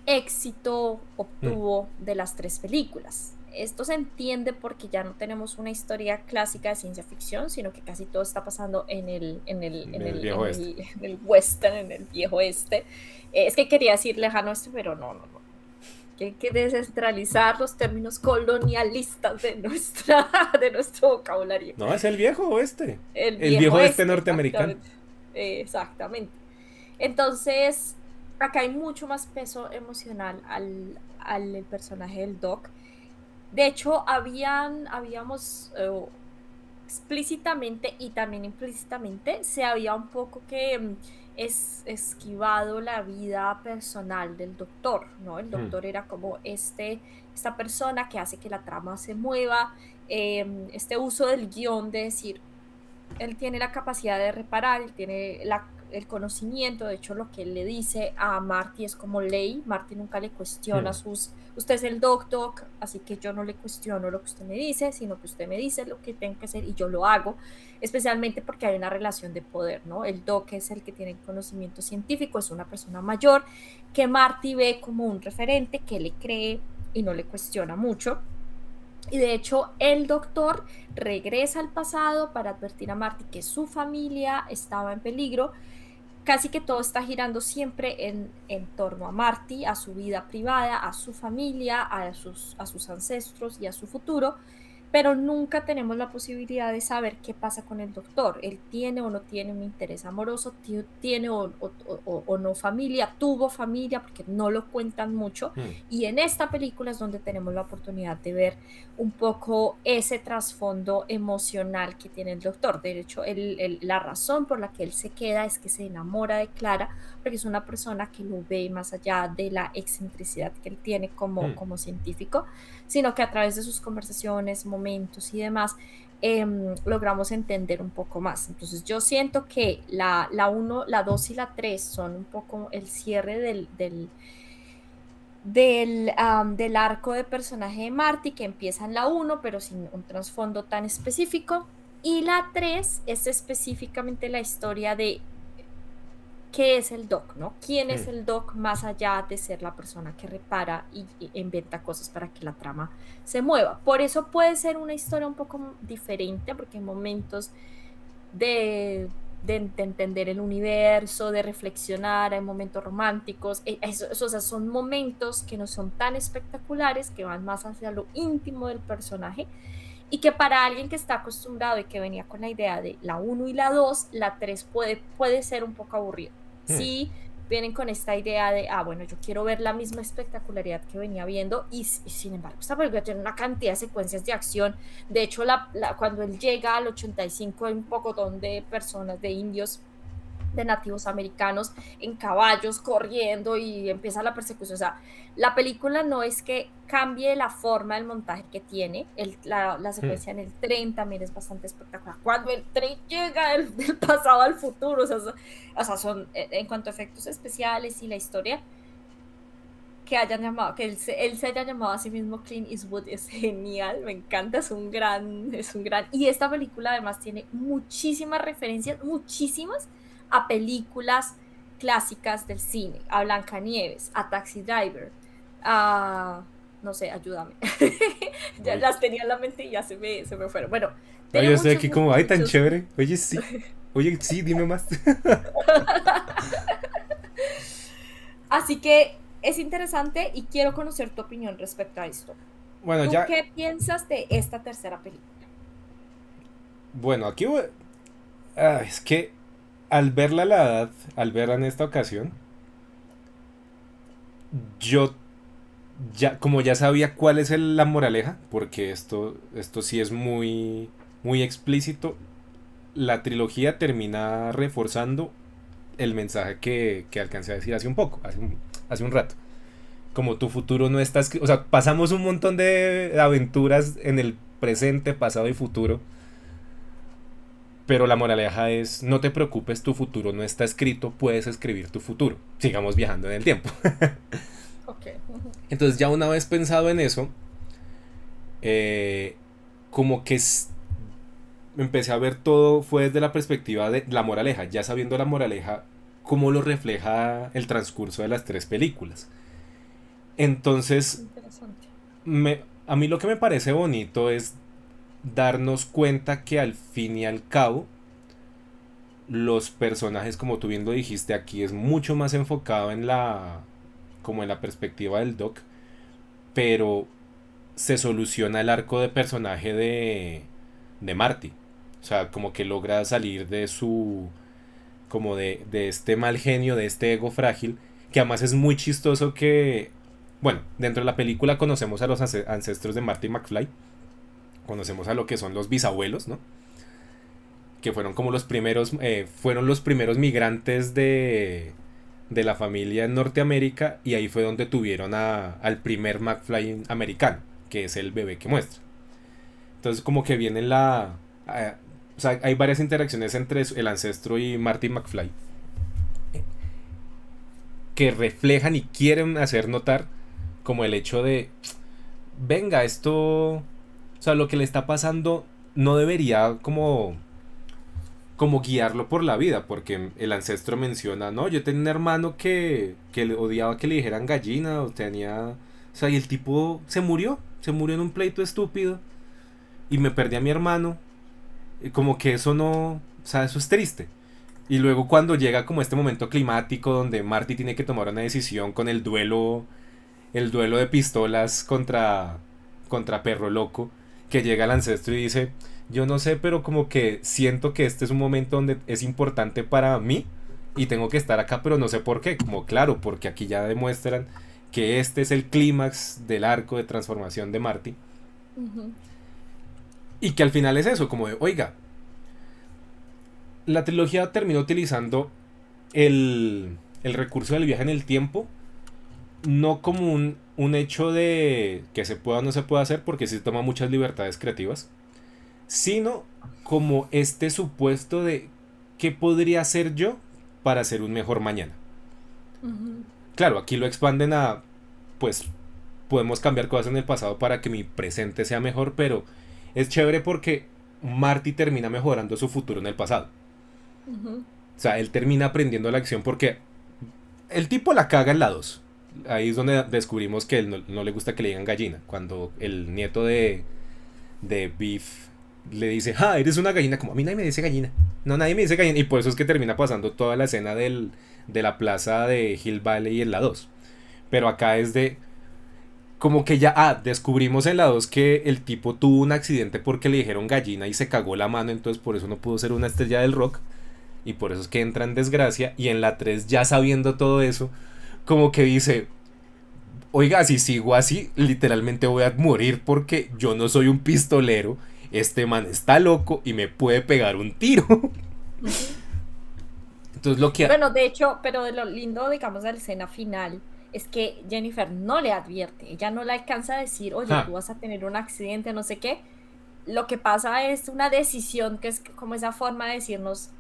éxito obtuvo de las 3 películas. Esto se entiende porque ya no tenemos una historia clásica de ciencia ficción, sino que casi todo está pasando en el western, en el viejo oeste. Es que quería decir lejano oeste, pero no. que descentralizar los términos colonialistas de nuestro vocabulario. No, es el viejo oeste. El El viejo viejo oeste este, norteamericano. exactamente. Exactamente. Entonces, acá hay mucho más peso emocional al el personaje del Doc. De hecho, habíamos explícitamente y también implícitamente se había un poco que es esquivado la vida personal del doctor, ¿no? El Hmm. doctor era como esta persona que hace que la trama se mueva, este uso del guión de decir, él tiene la capacidad de reparar, él tiene el conocimiento, de hecho lo que él le dice a Marty es como ley, Marty nunca le cuestiona Hmm. sus, usted es el doctor, así que yo no le cuestiono lo que usted me dice, sino que usted me dice lo que tengo que hacer y yo lo hago, especialmente porque hay una relación de poder, ¿no? El doc es el que tiene el conocimiento científico, es una persona mayor que Marty ve como un referente que le cree y no le cuestiona mucho. Y de hecho, el doctor regresa al pasado para advertir a Marty que su familia estaba en peligro. Casi que todo está girando siempre en torno a Marty, a su vida privada, a su familia, a sus ancestros y a su futuro, pero nunca tenemos la posibilidad de saber qué pasa con el doctor. Él tiene o no tiene un interés amoroso, tiene o no familia, tuvo familia, porque no lo cuentan mucho. Hmm. Y en esta película es donde tenemos la oportunidad de ver un poco ese trasfondo emocional que tiene el doctor. De hecho, la razón por la que él se queda es que se enamora de Clara, porque es una persona que lo ve más allá de la excentricidad que él tiene Hmm. como científico, sino que a través de sus conversaciones, momentos y demás, logramos entender un poco más. Entonces yo siento que la 1, la 2 y la 3 son un poco el cierre del arco de personaje de Marty, que empieza en la 1, pero sin un trasfondo tan específico. Y la 3 es específicamente la historia de qué es el doc, ¿no? ¿Quién Hmm. es el doc más allá de ser la persona que repara y inventa cosas para que la trama se mueva? Por eso puede ser una historia un poco diferente, porque hay momentos de entender el universo, de reflexionar, hay momentos románticos, o sea, son momentos que no son tan espectaculares, que van más hacia lo íntimo del personaje, y que para alguien que está acostumbrado y que venía con la idea de la 1 y la 2, la 3 puede ser un poco aburrido. Hmm. Sí, vienen con esta idea de, bueno, yo quiero ver la misma espectacularidad que venía viendo y sin embargo, esta película tiene una cantidad de secuencias de acción. De hecho, cuando él llega al 85 hay un pocotón de personas, de indios, de nativos americanos en caballos corriendo y empieza la persecución. O sea, la película no es que cambie la forma del montaje que tiene, la Hmm. secuencia en el tren también es bastante espectacular. Cuando el tren llega del pasado al futuro, o sea, son en cuanto a efectos especiales y la historia, que hayan llamado, que él se haya llamado a sí mismo Clint Eastwood es genial, me encanta, y esta película además tiene muchísimas referencias, muchísimas, a películas clásicas del cine, a Blancanieves, a Taxi Driver, a, no sé, ayúdame, ya Uy. las tenía en la mente y ya se me fueron, bueno, No, tiene yo estoy muchos, aquí como, muchos, ay, tan muchos, chévere. Oye, sí. Oye, sí, dime más. así que es interesante y quiero conocer tu opinión respecto a esto. Bueno, ¿Tú ya. qué piensas de esta tercera película? Bueno, aquí es que al verla a la edad, al verla en esta ocasión, yo ya, como ya sabía cuál es la moraleja, porque esto sí es muy, muy explícito, la trilogía termina reforzando el mensaje que alcancé a decir hace un poco, hace un rato. Como tu futuro no está escrito. O sea, pasamos un montón de aventuras en el presente, pasado y futuro. Pero la moraleja es, no te preocupes, tu futuro no está escrito, puedes escribir tu futuro. Sigamos viajando en el tiempo. Ok. Entonces ya una vez pensado en eso, eh, como que empecé a ver todo fue desde la perspectiva de la moraleja, ya sabiendo la moraleja, cómo lo refleja el transcurso de las tres películas. Entonces, Interesante. a mí lo que me parece bonito es darnos cuenta que al fin y al cabo, los personajes, como tú bien lo dijiste, aquí es mucho más enfocado en como en la perspectiva del Doc, pero se soluciona el arco de personaje de Marty. O sea, como que logra salir de su, como de este mal genio, de este ego frágil, que además es muy chistoso que, bueno, dentro de la película conocemos a los ancestros de Marty McFly, conocemos a lo que son los bisabuelos, ¿no? Que fueron como fueron los primeros migrantes de la familia en Norteamérica, y ahí fue donde tuvieron al primer McFly americano, que es el bebé que muestra. Entonces como que viene o sea, hay varias interacciones entre el ancestro y Marty McFly que reflejan y quieren hacer notar como el hecho de, venga, esto, o sea, lo que le está pasando no debería como guiarlo por la vida, porque el ancestro menciona, no, yo tenía un hermano que le odiaba que le dijeran gallina, o sea, y el tipo se murió en un pleito estúpido, y me perdí a mi hermano, y como que eso no, o sea, eso es triste. Y luego cuando llega como este momento climático donde Marty tiene que tomar una decisión con el duelo de pistolas contra Perro Loco, que llega el ancestro y dice, yo no sé, pero como que siento que este es un momento donde es importante para mí y tengo que estar acá, pero no sé por qué. Como claro, porque aquí ya demuestran que este es el clímax del arco de transformación de Marty. Ujú. Y que al final es eso, como de, oiga, la trilogía terminó utilizando el recurso del viaje en el tiempo, no como un hecho de que se pueda o no se pueda hacer, porque sí toma muchas libertades creativas, sino como este supuesto de qué podría hacer yo para hacer un mejor mañana. Ujú. Claro, aquí lo expanden a, pues, podemos cambiar cosas en el pasado para que mi presente sea mejor, pero es chévere porque Marty termina mejorando su futuro en el pasado. Ujú. O sea, él termina aprendiendo la acción porque el tipo la caga en la 2. Ahí es donde descubrimos que él no le gusta que le digan gallina. Cuando el nieto de Beef le dice, ah, eres una gallina, como a mí nadie me dice gallina. No, nadie me dice gallina. Y por eso es que termina pasando toda la escena de la plaza de Hill Valley en la 2. Pero acá es de, como que ya, descubrimos en la 2 que el tipo tuvo un accidente porque le dijeron gallina y se cagó la mano, entonces por eso no pudo ser una estrella del rock. Y por eso es que entra en desgracia. Y en la 3 ya sabiendo todo eso, como que dice, oiga, si sigo así, literalmente voy a morir porque yo no soy un pistolero. Este man está loco y me puede pegar un tiro. Ujú. Entonces lo que... Bueno, de hecho, pero de lo lindo, digamos, de la escena final es que Jennifer no le advierte, ella no le alcanza a decir, oye, tú Ja, vas a tener un accidente, no sé qué. Lo que pasa es una decisión que es como esa forma de decirnos,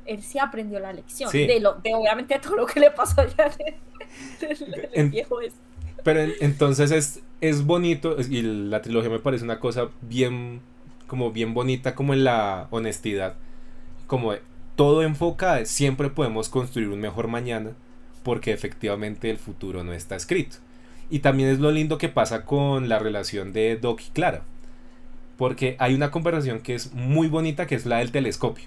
él sí aprendió la lección, sí. de obviamente todo lo que le pasó allá el En- viejo es. pero entonces es bonito y la trilogía me parece una cosa bien, como bien bonita, como en la honestidad. Como de, todo enfoca, siempre podemos construir un mejor mañana porque efectivamente el futuro no está escrito. Y también es lo lindo que pasa con la relación de Doc y Clara. Porque hay una conversación que es muy bonita, que es la del telescopio.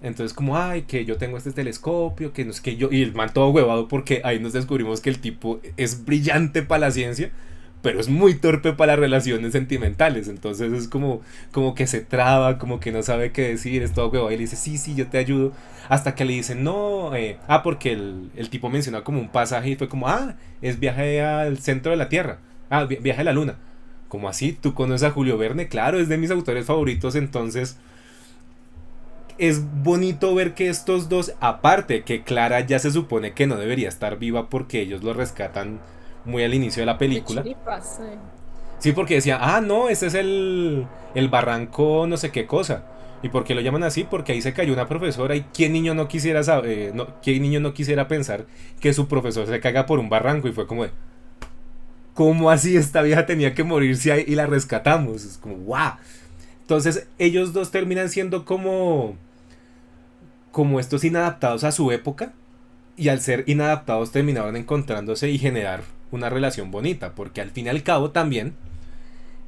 Entonces como, ay, que yo tengo este telescopio, que no es que yo... Y el man todo huevado porque ahí nos descubrimos que el tipo es brillante para la ciencia, pero es muy torpe para las relaciones sentimentales. Entonces es como que se traba, como que no sabe qué decir, es todo huevado. Y le dice, sí, sí, yo te ayudo. Hasta que le dicen, no, porque el tipo mencionó como un pasaje y fue como, es viaje al centro de la Tierra. Viaje a la Luna. Como así, tú conoces a Julio Verne, claro, es de mis autores favoritos, entonces es bonito ver que estos dos, aparte que Clara ya se supone que no debería estar viva porque ellos lo rescatan muy al inicio de la De película. chiripas, Sí, porque decía, no, este es el barranco no sé qué cosa. ¿Y por qué lo llaman así? Porque ahí se cayó una profesora y ¿quién niño no quisiera saber, quién niño no quisiera pensar que su profesor se caga por un barranco? Y fue como de, ¿cómo así esta vieja tenía que morirse ahí y la rescatamos? Es como, ¡guau! Entonces ellos dos terminan siendo como estos inadaptados a su época, y al ser inadaptados terminaron encontrándose y generar una relación bonita, porque al fin y al cabo también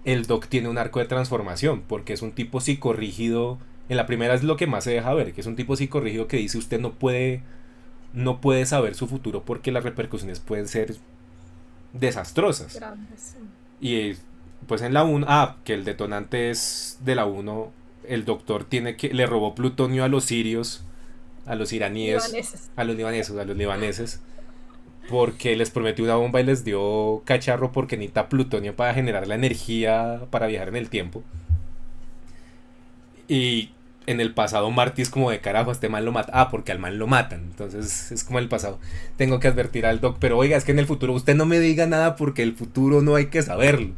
el Doc tiene un arco de transformación, porque es un tipo psicorrígido. En la primera es lo que más se deja ver, que es un tipo psicorrígido que dice usted no puede saber su futuro porque las repercusiones pueden ser desastrosas. Grandes. Y pues en la 1, que el detonante es de la 1, el doctor le robó plutonio a los sirios, a los iraníes, Libaneses. a los libaneses, porque les prometió una bomba y les dio cacharro porque necesita plutonio para generar la energía para viajar en el tiempo. Y en el pasado Marty es como de carajo, a este man lo mata. Porque al man lo matan. Entonces es como el pasado. Tengo que advertir al doc, pero oiga, es que en el futuro usted no me diga nada porque el futuro no hay que saberlo.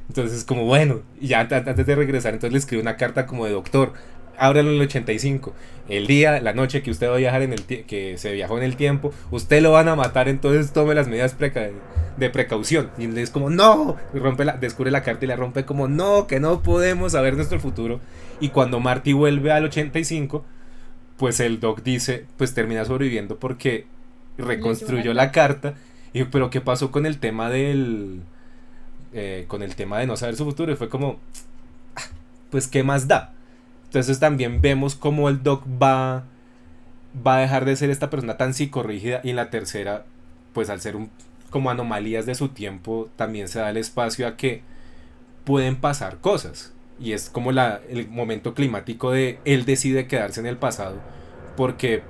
Entonces como bueno, y ya antes de regresar, entonces le escribe una carta como de doctor. Ábralo en el 85. El día, la noche que usted va a viajar que se viajó en el tiempo, usted lo van a matar, entonces tome las medidas de precaución. Y él es como, no, descubre la carta y la rompe como, no, que no podemos saber nuestro futuro. Y cuando Marty vuelve al 85, pues el Doc dice, pues termina sobreviviendo porque reconstruyó la carta. Y pero ¿qué pasó con el tema con el tema de no saber su futuro? Y fue como, pues ¿qué más da? Entonces también vemos cómo el Doc va a dejar de ser esta persona tan psicorrígida, y en la tercera, pues al ser como anomalías de su tiempo, también se da el espacio a que pueden pasar cosas. Y es como el momento climático de él decide quedarse en el pasado porque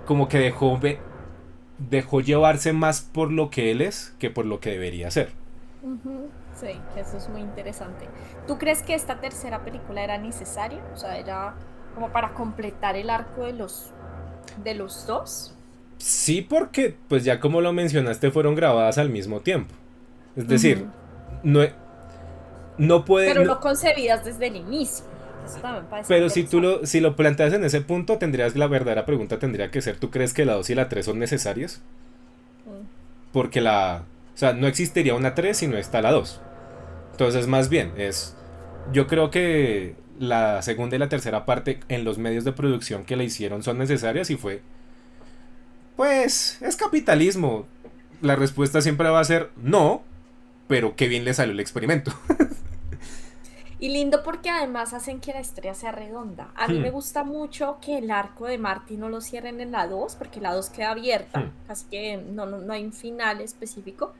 como que dejó llevarse más por lo que él es que por lo que debería ser. Sí, que eso es muy interesante. ¿Tú crees que esta tercera película era necesaria? O sea, era como para completar el arco de los dos. Sí, porque pues ya como lo mencionaste fueron grabadas al mismo tiempo. Es decir, Ujú. no, no puede... Pero no- no concebidas desde el inicio. Eso también parece pero interesante. si lo planteas en ese punto, la verdadera pregunta tendría que ser, ¿tú crees que la 2 y la 3 son necesarias? Mm. Porque o sea, no existiría una 3 si no está la 2. Entonces, más bien, yo creo que la segunda y la tercera parte en los medios de producción que la hicieron son necesarias, y pues, es capitalismo. La respuesta siempre va a ser no, pero qué bien le salió el experimento. Y lindo porque además hacen que la historia sea redonda. A mí me gusta mucho que el arco de Marty no lo cierren en la 2 porque la 2 queda abierta, casi que no hay un final específico.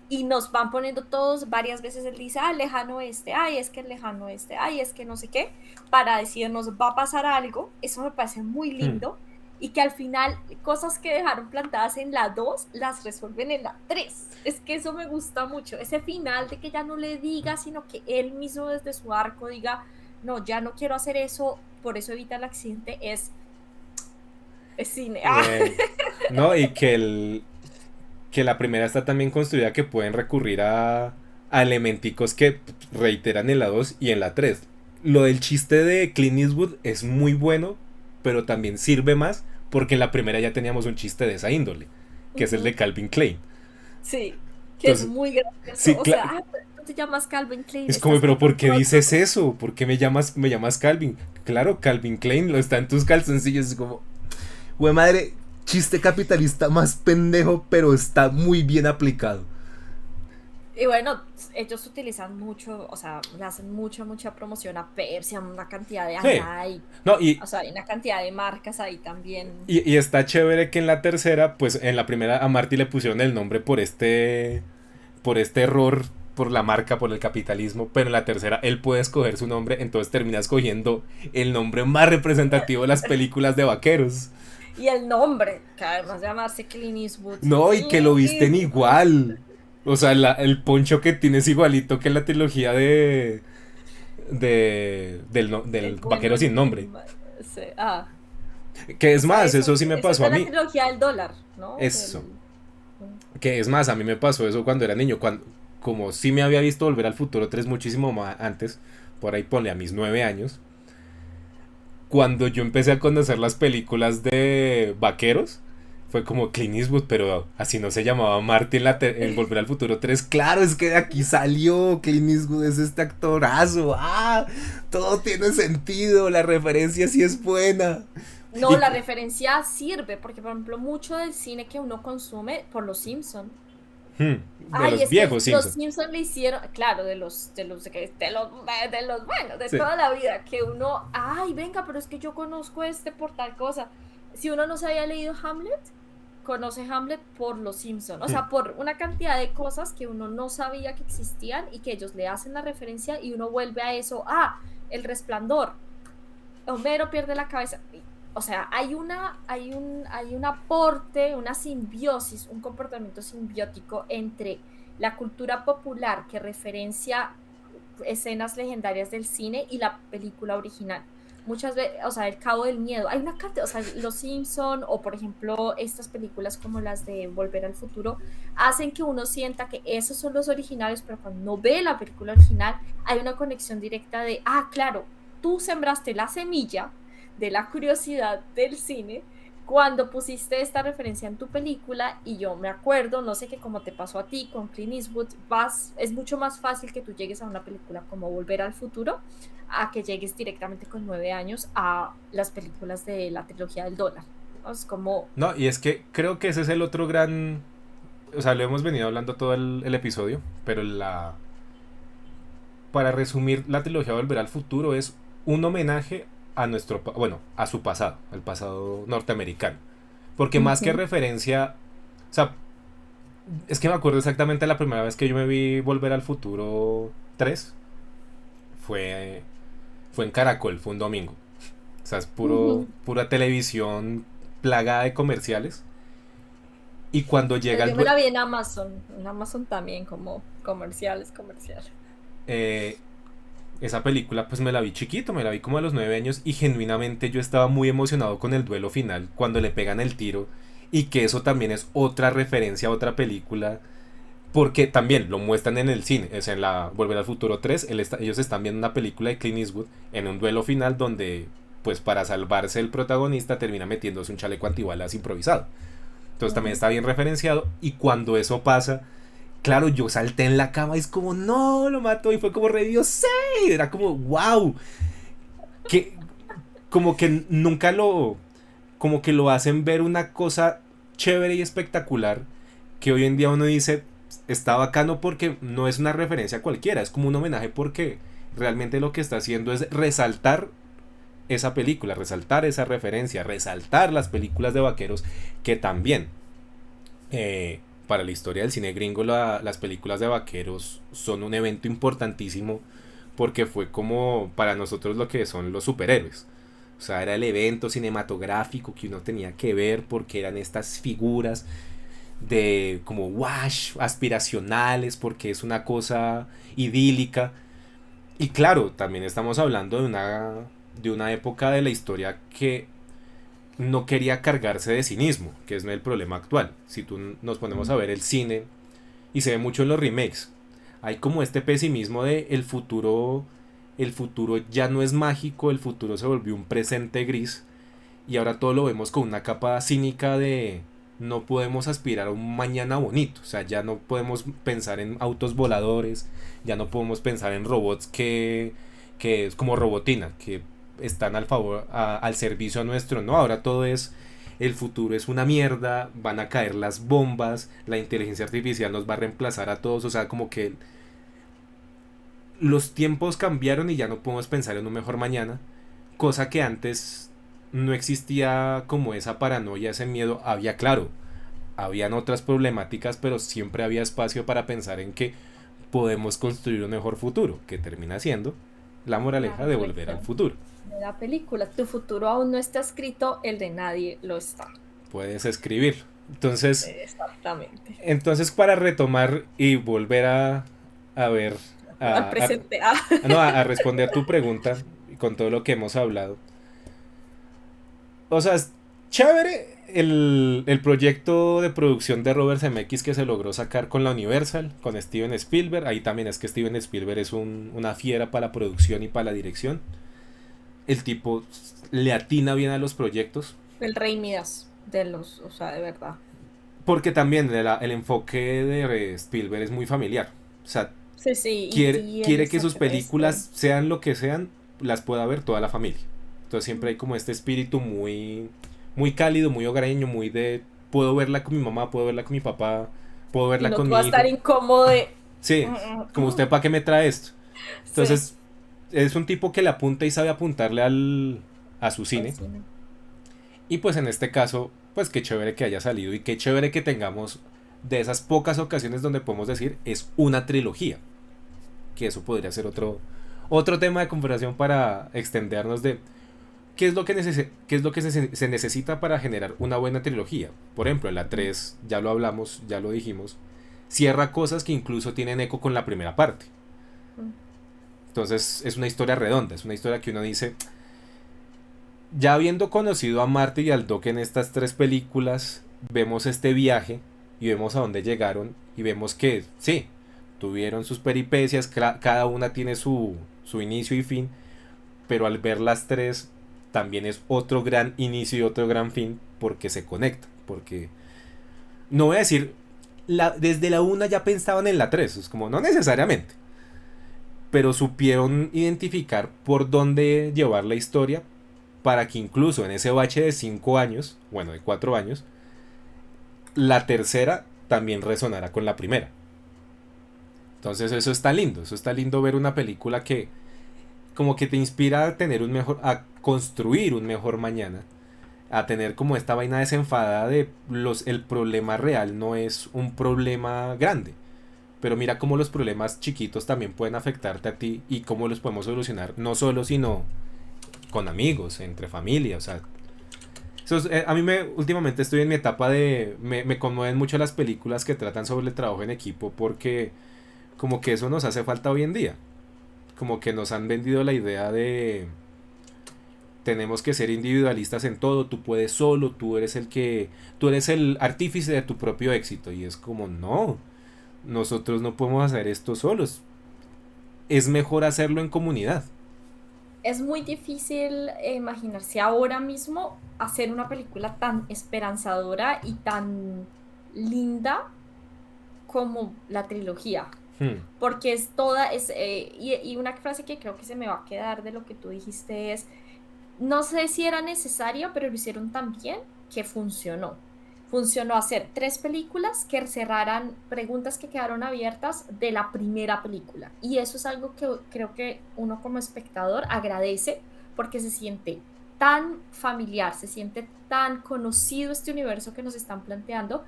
Y nos van poniendo todos, varias veces él dice, lejano oeste, ay, es que el lejano oeste, ay, es que no sé qué, para decirnos va a pasar algo. Eso me parece muy lindo. Y que al final cosas que dejaron plantadas en la 2 las resuelven en la 3. Es que eso me gusta mucho. Ese final de que ya no le diga, sino que él mismo desde su arco diga, no, ya no quiero hacer eso, por eso evita el accidente, es cine. No, y que la primera está también construida que pueden recurrir a elementicos que reiteran en la 2 y en la 3. Lo del chiste de Clint Eastwood es muy bueno, pero también sirve más porque en la primera ya teníamos un chiste de esa índole, que es el de Calvin Klein. Sí, que es Entonces, muy gracioso. sí, O sea, pero no te llamas Calvin Klein, es como, estás pero ¿por qué confundido. dices eso? ¿Por qué me llamas Calvin? Claro, Calvin Klein lo está en tus calzoncillos. Es como, güey madre, chiste capitalista más pendejo, pero está muy bien aplicado. Y bueno, ellos utilizan mucho, o sea, le hacen mucha promoción a Pepsi, a una cantidad de Sí. Nike, No, o sea, hay una cantidad de marcas ahí también. y está chévere que en la tercera, pues en la primera a Marty le pusieron el nombre por este error, por la marca, por el capitalismo, pero en la tercera él puede escoger su nombre, entonces termina escogiendo el nombre más representativo de las películas de vaqueros. Y el nombre, que además de llamarse Clint Eastwood. No, y que lo Clint visten Eastwood. igual. O sea, el poncho que tiene es igualito que en la trilogía del El bueno, vaquero sin nombre. sí, Que es esa, más, eso, eso sí me esa es pasó a de la mí. trilogía del dólar, ¿no? Eso. Que es más, a mí me pasó eso cuando era niño. Como sí me había visto Volver al Futuro 3 muchísimo más antes, por ahí ponle a mis 9 años. Cuando yo empecé a conocer las películas de vaqueros, fue como Clint Eastwood, pero así no se llamaba Marty en Volver al Futuro 3. Claro, es que de aquí salió Clint Eastwood, es este actorazo. Todo tiene sentido, la referencia sí es buena. No, Y, la referencia sirve, porque por ejemplo, mucho del cine que uno consume por los Simpson. de Ay, los es que viejos los Simpsons. Simpson le hicieron, claro, de los buenos, de Sí. toda la vida, que uno, ay, venga, pero es que yo conozco este por tal cosa. Si uno no se había leído Hamlet, conoce Hamlet por los Simpson, o sea, por una cantidad de cosas que uno no sabía que existían y que ellos le hacen la referencia y uno vuelve a eso, El Resplandor, Homero pierde la cabeza. O sea, hay un aporte, una simbiosis, un comportamiento simbiótico entre la cultura popular que referencia escenas legendarias del cine y la película original. Muchas veces, o sea, El Cabo del Miedo, hay una cantidad, o sea, Los Simpson o por ejemplo estas películas como las de Volver al Futuro hacen que uno sienta que esos son los originales, pero cuando uno ve la película original hay una conexión directa de, claro, tú sembraste la semilla de la curiosidad del cine cuando pusiste esta referencia en tu película y yo me acuerdo, no sé, que como te pasó a ti con Clint Eastwood, es mucho más fácil que tú llegues a una película como Volver al Futuro a que llegues directamente con 9 años a las películas de la trilogía del dólar. Es como... No, y es que creo que ese es el otro gran... O sea, lo hemos venido hablando todo el episodio, pero para resumir, la trilogía Volver al Futuro es un homenaje a bueno, a su pasado, al pasado norteamericano. Porque más que referencia, o sea, es que me acuerdo exactamente la primera vez que yo me vi Volver al Futuro 3 fue en Caracol, fue un domingo. O sea, es pura televisión plagada de comerciales. Y cuando llega Yo me la vi en Amazon también como comerciales. Esa película pues me la vi chiquito, me la vi como a los 9 años y genuinamente yo estaba muy emocionado con el duelo final cuando le pegan el tiro y que eso también es otra referencia a otra película porque también lo muestran en el cine, es en la Volver al Futuro 3, ellos están viendo una película de Clint Eastwood en un duelo final donde pues para salvarse el protagonista termina metiéndose un chaleco antibalas improvisado. Entonces también está bien referenciado y cuando eso pasa, claro, yo salté en la cama y es como, no, lo mató y fue como revivió, sí, era como, wow, que como que nunca como que lo hacen ver una cosa chévere y espectacular que hoy en día uno dice, está bacano porque no es una referencia cualquiera, es como un homenaje porque realmente lo que está haciendo es resaltar esa película, resaltar esa referencia, resaltar las películas de vaqueros que también para la historia del cine gringo las películas de vaqueros son un evento importantísimo porque fue como para nosotros lo que son los superhéroes. O sea, era el evento cinematográfico que uno tenía que ver porque eran estas figuras de como wash, aspiracionales, porque es una cosa idílica. Y claro, también estamos hablando de una época de la historia que no quería cargarse de cinismo, que es el problema actual. Si tú nos ponemos a ver el cine, y se ve mucho en los remakes, hay como este pesimismo de el futuro ya no es mágico, el futuro se volvió un presente gris, y ahora todo lo vemos con una capa cínica de no podemos aspirar a un mañana bonito, o sea, ya no podemos pensar en autos voladores, ya no podemos pensar en robots que es como robotina, que están al servicio a nuestro, no, ahora todo es el futuro es una mierda, van a caer las bombas, la inteligencia artificial nos va a reemplazar a todos, o sea, como que los tiempos cambiaron y ya no podemos pensar en un mejor mañana, cosa que antes no existía como esa paranoia, ese miedo, había claro, habían otras problemáticas, pero siempre había espacio para pensar en que podemos construir un mejor futuro, que termina siendo la moraleja de Volver al Futuro. De la película, tu futuro aún no está escrito, el de nadie lo está. Puedes escribir. Entonces, exactamente. Entonces para retomar y volver a ver, al presente, no, a responder tu pregunta con todo lo que hemos hablado. O sea, es chévere el proyecto de producción de Robert Zemeckis que se logró sacar con la Universal, con Steven Spielberg. Ahí también es que Steven Spielberg es una fiera para la producción y para la dirección. El tipo le atina bien a los proyectos. El rey Midas o sea, de verdad. Porque también el enfoque de Spielberg es muy familiar. O sea, sí, quiere que sus películas sean lo que sean, las pueda ver toda la familia. Entonces siempre hay como este espíritu muy, muy cálido, muy hogareño, muy de puedo verla con mi mamá, puedo verla con mi papá, puedo verla con mi hijo. No va a estar incómodo de... Sí, como usted para qué me trae esto. Entonces es un tipo que le apunta y sabe apuntarle a su cine. Y pues en este caso, pues qué chévere que haya salido y qué chévere que tengamos de esas pocas ocasiones donde podemos decir es una trilogía. Que eso podría ser otro tema de conversación para extendernos de qué es lo que, qué es lo que se necesita para generar una buena trilogía. Por ejemplo, en la 3 ya lo hablamos, ya lo dijimos, cierra cosas que incluso tienen eco con la primera parte. Entonces es una historia redonda, es una historia que uno dice, ya habiendo conocido a Marty y al Doc en estas 3 películas, vemos este viaje y vemos a dónde llegaron y vemos que sí, tuvieron sus peripecias, cada una tiene su inicio y fin, pero al ver las 3 también es otro gran inicio y otro gran fin porque se conecta, porque no voy a decir, desde la 1 ya pensaban en la 3, es como no necesariamente, pero supieron identificar por dónde llevar la historia para que incluso en ese bache de 5 años, bueno, de 4 años, la tercera también resonará con la primera. Entonces eso está lindo ver una película que como que te inspira a tener un mejor, a construir un mejor mañana, a tener como esta vaina desenfadada de el problema real no es un problema grande, pero mira cómo los problemas chiquitos también pueden afectarte a ti y cómo los podemos solucionar, no solo sino con amigos, entre familia, o sea, a mí últimamente estoy en mi etapa de, me conmueven mucho las películas que tratan sobre el trabajo en equipo porque como que eso nos hace falta hoy en día, como que nos han vendido la idea de tenemos que ser individualistas en todo, tú puedes solo, tú eres el artífice de tu propio éxito y es como no, nosotros no podemos hacer esto solos, es mejor hacerlo en comunidad. Es muy difícil imaginarse ahora mismo hacer una película tan esperanzadora y tan linda como la trilogía. Hmm. Porque es toda, y una frase que creo que se me va a quedar de lo que tú dijiste es, no sé si era necesario, pero lo hicieron tan bien que funcionó. Funcionó hacer 3 películas que cerraran preguntas que quedaron abiertas de la primera película. Y eso es algo que creo que uno como espectador agradece porque se siente tan familiar, se siente tan conocido este universo que nos están planteando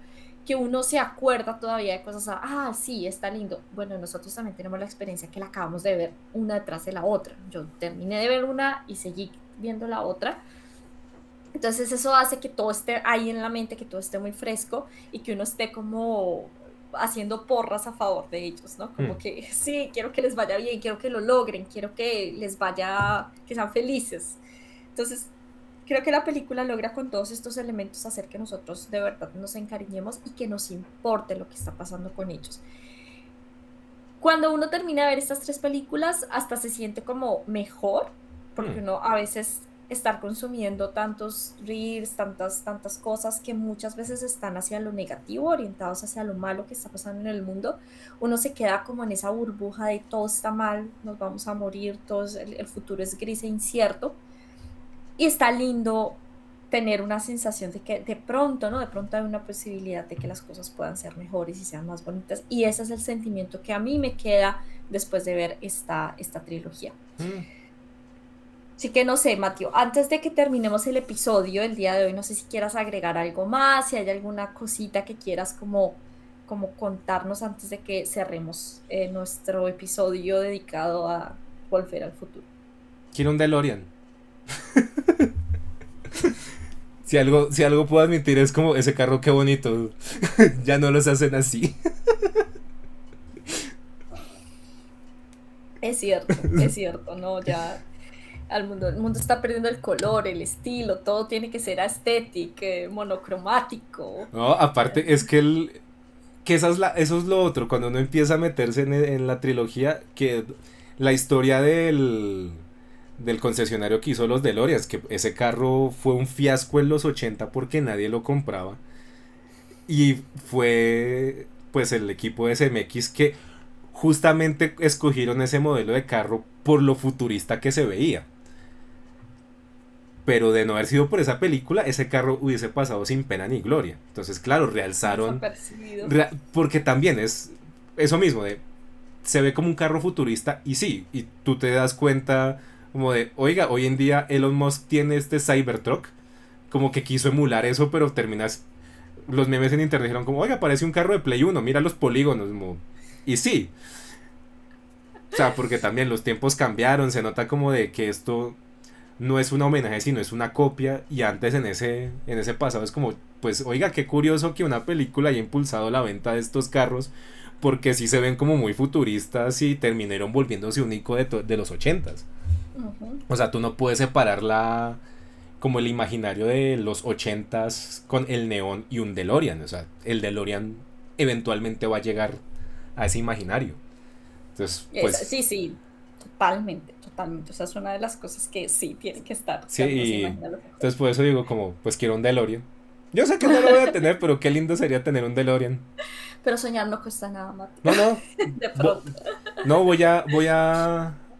que uno se acuerda todavía de cosas, sí, está lindo. Bueno, nosotros también tenemos la experiencia que la acabamos de ver una detrás de la otra. Yo terminé de ver una y seguí viendo la otra. Entonces eso hace que todo esté ahí en la mente, que todo esté muy fresco y que uno esté como haciendo porras a favor de ellos, ¿no? Hmm. Como que sí, quiero que les vaya bien, quiero que lo logren, quiero que les vaya, que sean felices. Entonces, creo que la película logra con todos estos elementos hacer que nosotros de verdad nos encariñemos y que nos importe lo que está pasando con ellos. Cuando uno termina de ver estas 3 películas, hasta se siente como mejor, Hmm. porque uno a veces estar consumiendo tantos reels, tantas cosas que muchas veces están hacia lo negativo, orientados hacia lo malo que está pasando en el mundo, uno se queda como en esa burbuja de todo está mal, nos vamos a morir, el futuro es gris e incierto. Y está lindo tener una sensación de que de pronto, ¿no? De pronto hay una posibilidad de que las cosas puedan ser mejores y sean más bonitas. Y ese es el sentimiento que a mí me queda después de ver esta trilogía. Hmm. Así que no sé, Mateo, antes de que terminemos el episodio el día de hoy, no sé si quieras agregar algo más, si hay alguna cosita que quieras como contarnos antes de que cerremos nuestro episodio dedicado a Volver al Futuro. Quiero un DeLorean. Si algo puedo admitir es como ese carro qué bonito. Ya no los hacen así. Es cierto, ¿no? Ya el mundo está perdiendo el color, el estilo, todo tiene que ser estético, monocromático. No, aparte es que que eso es lo otro, cuando uno empieza a meterse en la trilogía, que la historia del concesionario que hizo los DeLoreans, que ese carro fue un fiasco en los 80 porque nadie lo compraba. Y fue pues el equipo de SMX que justamente escogieron ese modelo de carro por lo futurista que se veía. Pero de no haber sido por esa película, ese carro hubiese pasado sin pena ni gloria. Entonces, claro, realzaron. Desapercibido. Porque también es eso mismo, de se ve como un carro futurista y sí, y tú te das cuenta como de, oiga, hoy en día Elon Musk tiene este Cybertruck como que quiso emular eso, pero terminas... Los memes en internet dijeron como, oiga, parece un carro de Play 1, mira los polígonos. Y sí. O sea, porque también los tiempos cambiaron, se nota como de que esto no es un homenaje, sino es una copia. Y antes en ese pasado es como, pues, oiga, qué curioso que una película haya impulsado la venta de estos carros, porque sí se ven como muy futuristas y terminaron volviéndose un icono de los 80s. Ujú. O sea, tú no puedes separarla como el imaginario de los 80s con el neón y un DeLorean. O sea, el DeLorean eventualmente va a llegar a ese imaginario. Entonces, pues, Sí, sí, totalmente, totalmente. O sea, es una de las cosas que sí tiene que estar. O sí, sea, no se y imagina lo que entonces por eso digo como, pues quiero un DeLorean. Yo sé que no lo voy a tener, pero qué lindo sería tener un DeLorean. Pero soñar no cuesta nada, Mati. No, no, De vo- pronto. no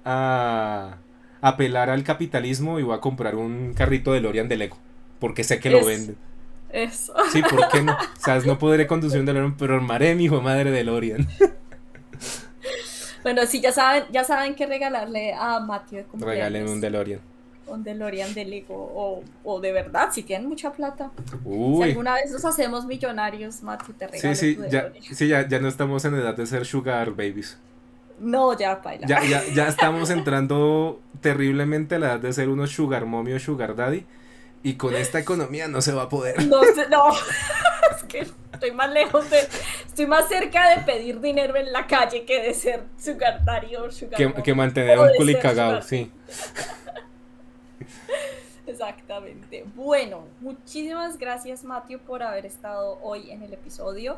a apelar al capitalismo y voy a comprar un carrito DeLorean de Lego, porque sé que lo Es venden. eso. Sí, ¿por qué no? O sea, no podré conducir un DeLorean, pero armaré mi hijo de madre DeLorean. Bueno, sí, ya saben qué regalarle a Mati de Regálenme un cumpleaños. DeLorean. Un DeLorean de Lego o de verdad, si tienen mucha plata. Si Uy, alguna vez nos hacemos millonarios, Mati, te sí, regalo tu sí, DeLorean. ya no estamos en edad de ser sugar babies. No, ya, paila. Ya estamos entrando terriblemente a la edad de ser unos sugar mommy o sugar daddy. Y con esta economía no se va a poder. No sé, no. Es que estoy más lejos de. Estoy más cerca de pedir dinero en la calle que de ser sugar daddy o sugar Que mommy. mantener a O un de culi ser cagao, sugar sí. Exactamente. Bueno, muchísimas gracias, Matthew, por haber estado hoy en el episodio.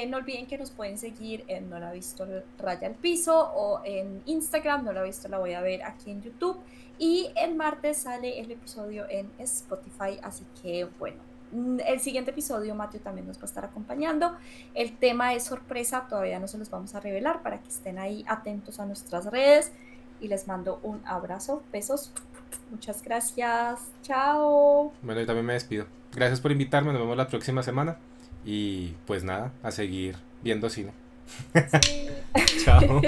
No olviden que nos pueden seguir en No la he visto raya al piso o en Instagram, No la he visto, la voy a ver aquí en YouTube. Y el martes sale el episodio en Spotify, así que bueno. El siguiente episodio, Matthew también nos va a estar acompañando. El tema es sorpresa, todavía no se los vamos a revelar para que estén ahí atentos a nuestras redes. Y les mando un abrazo, besos. Muchas gracias. Chao. Bueno, yo también me despido. Gracias por invitarme, nos vemos la próxima semana. Y pues nada, a seguir viendo cine. Sí. Chao.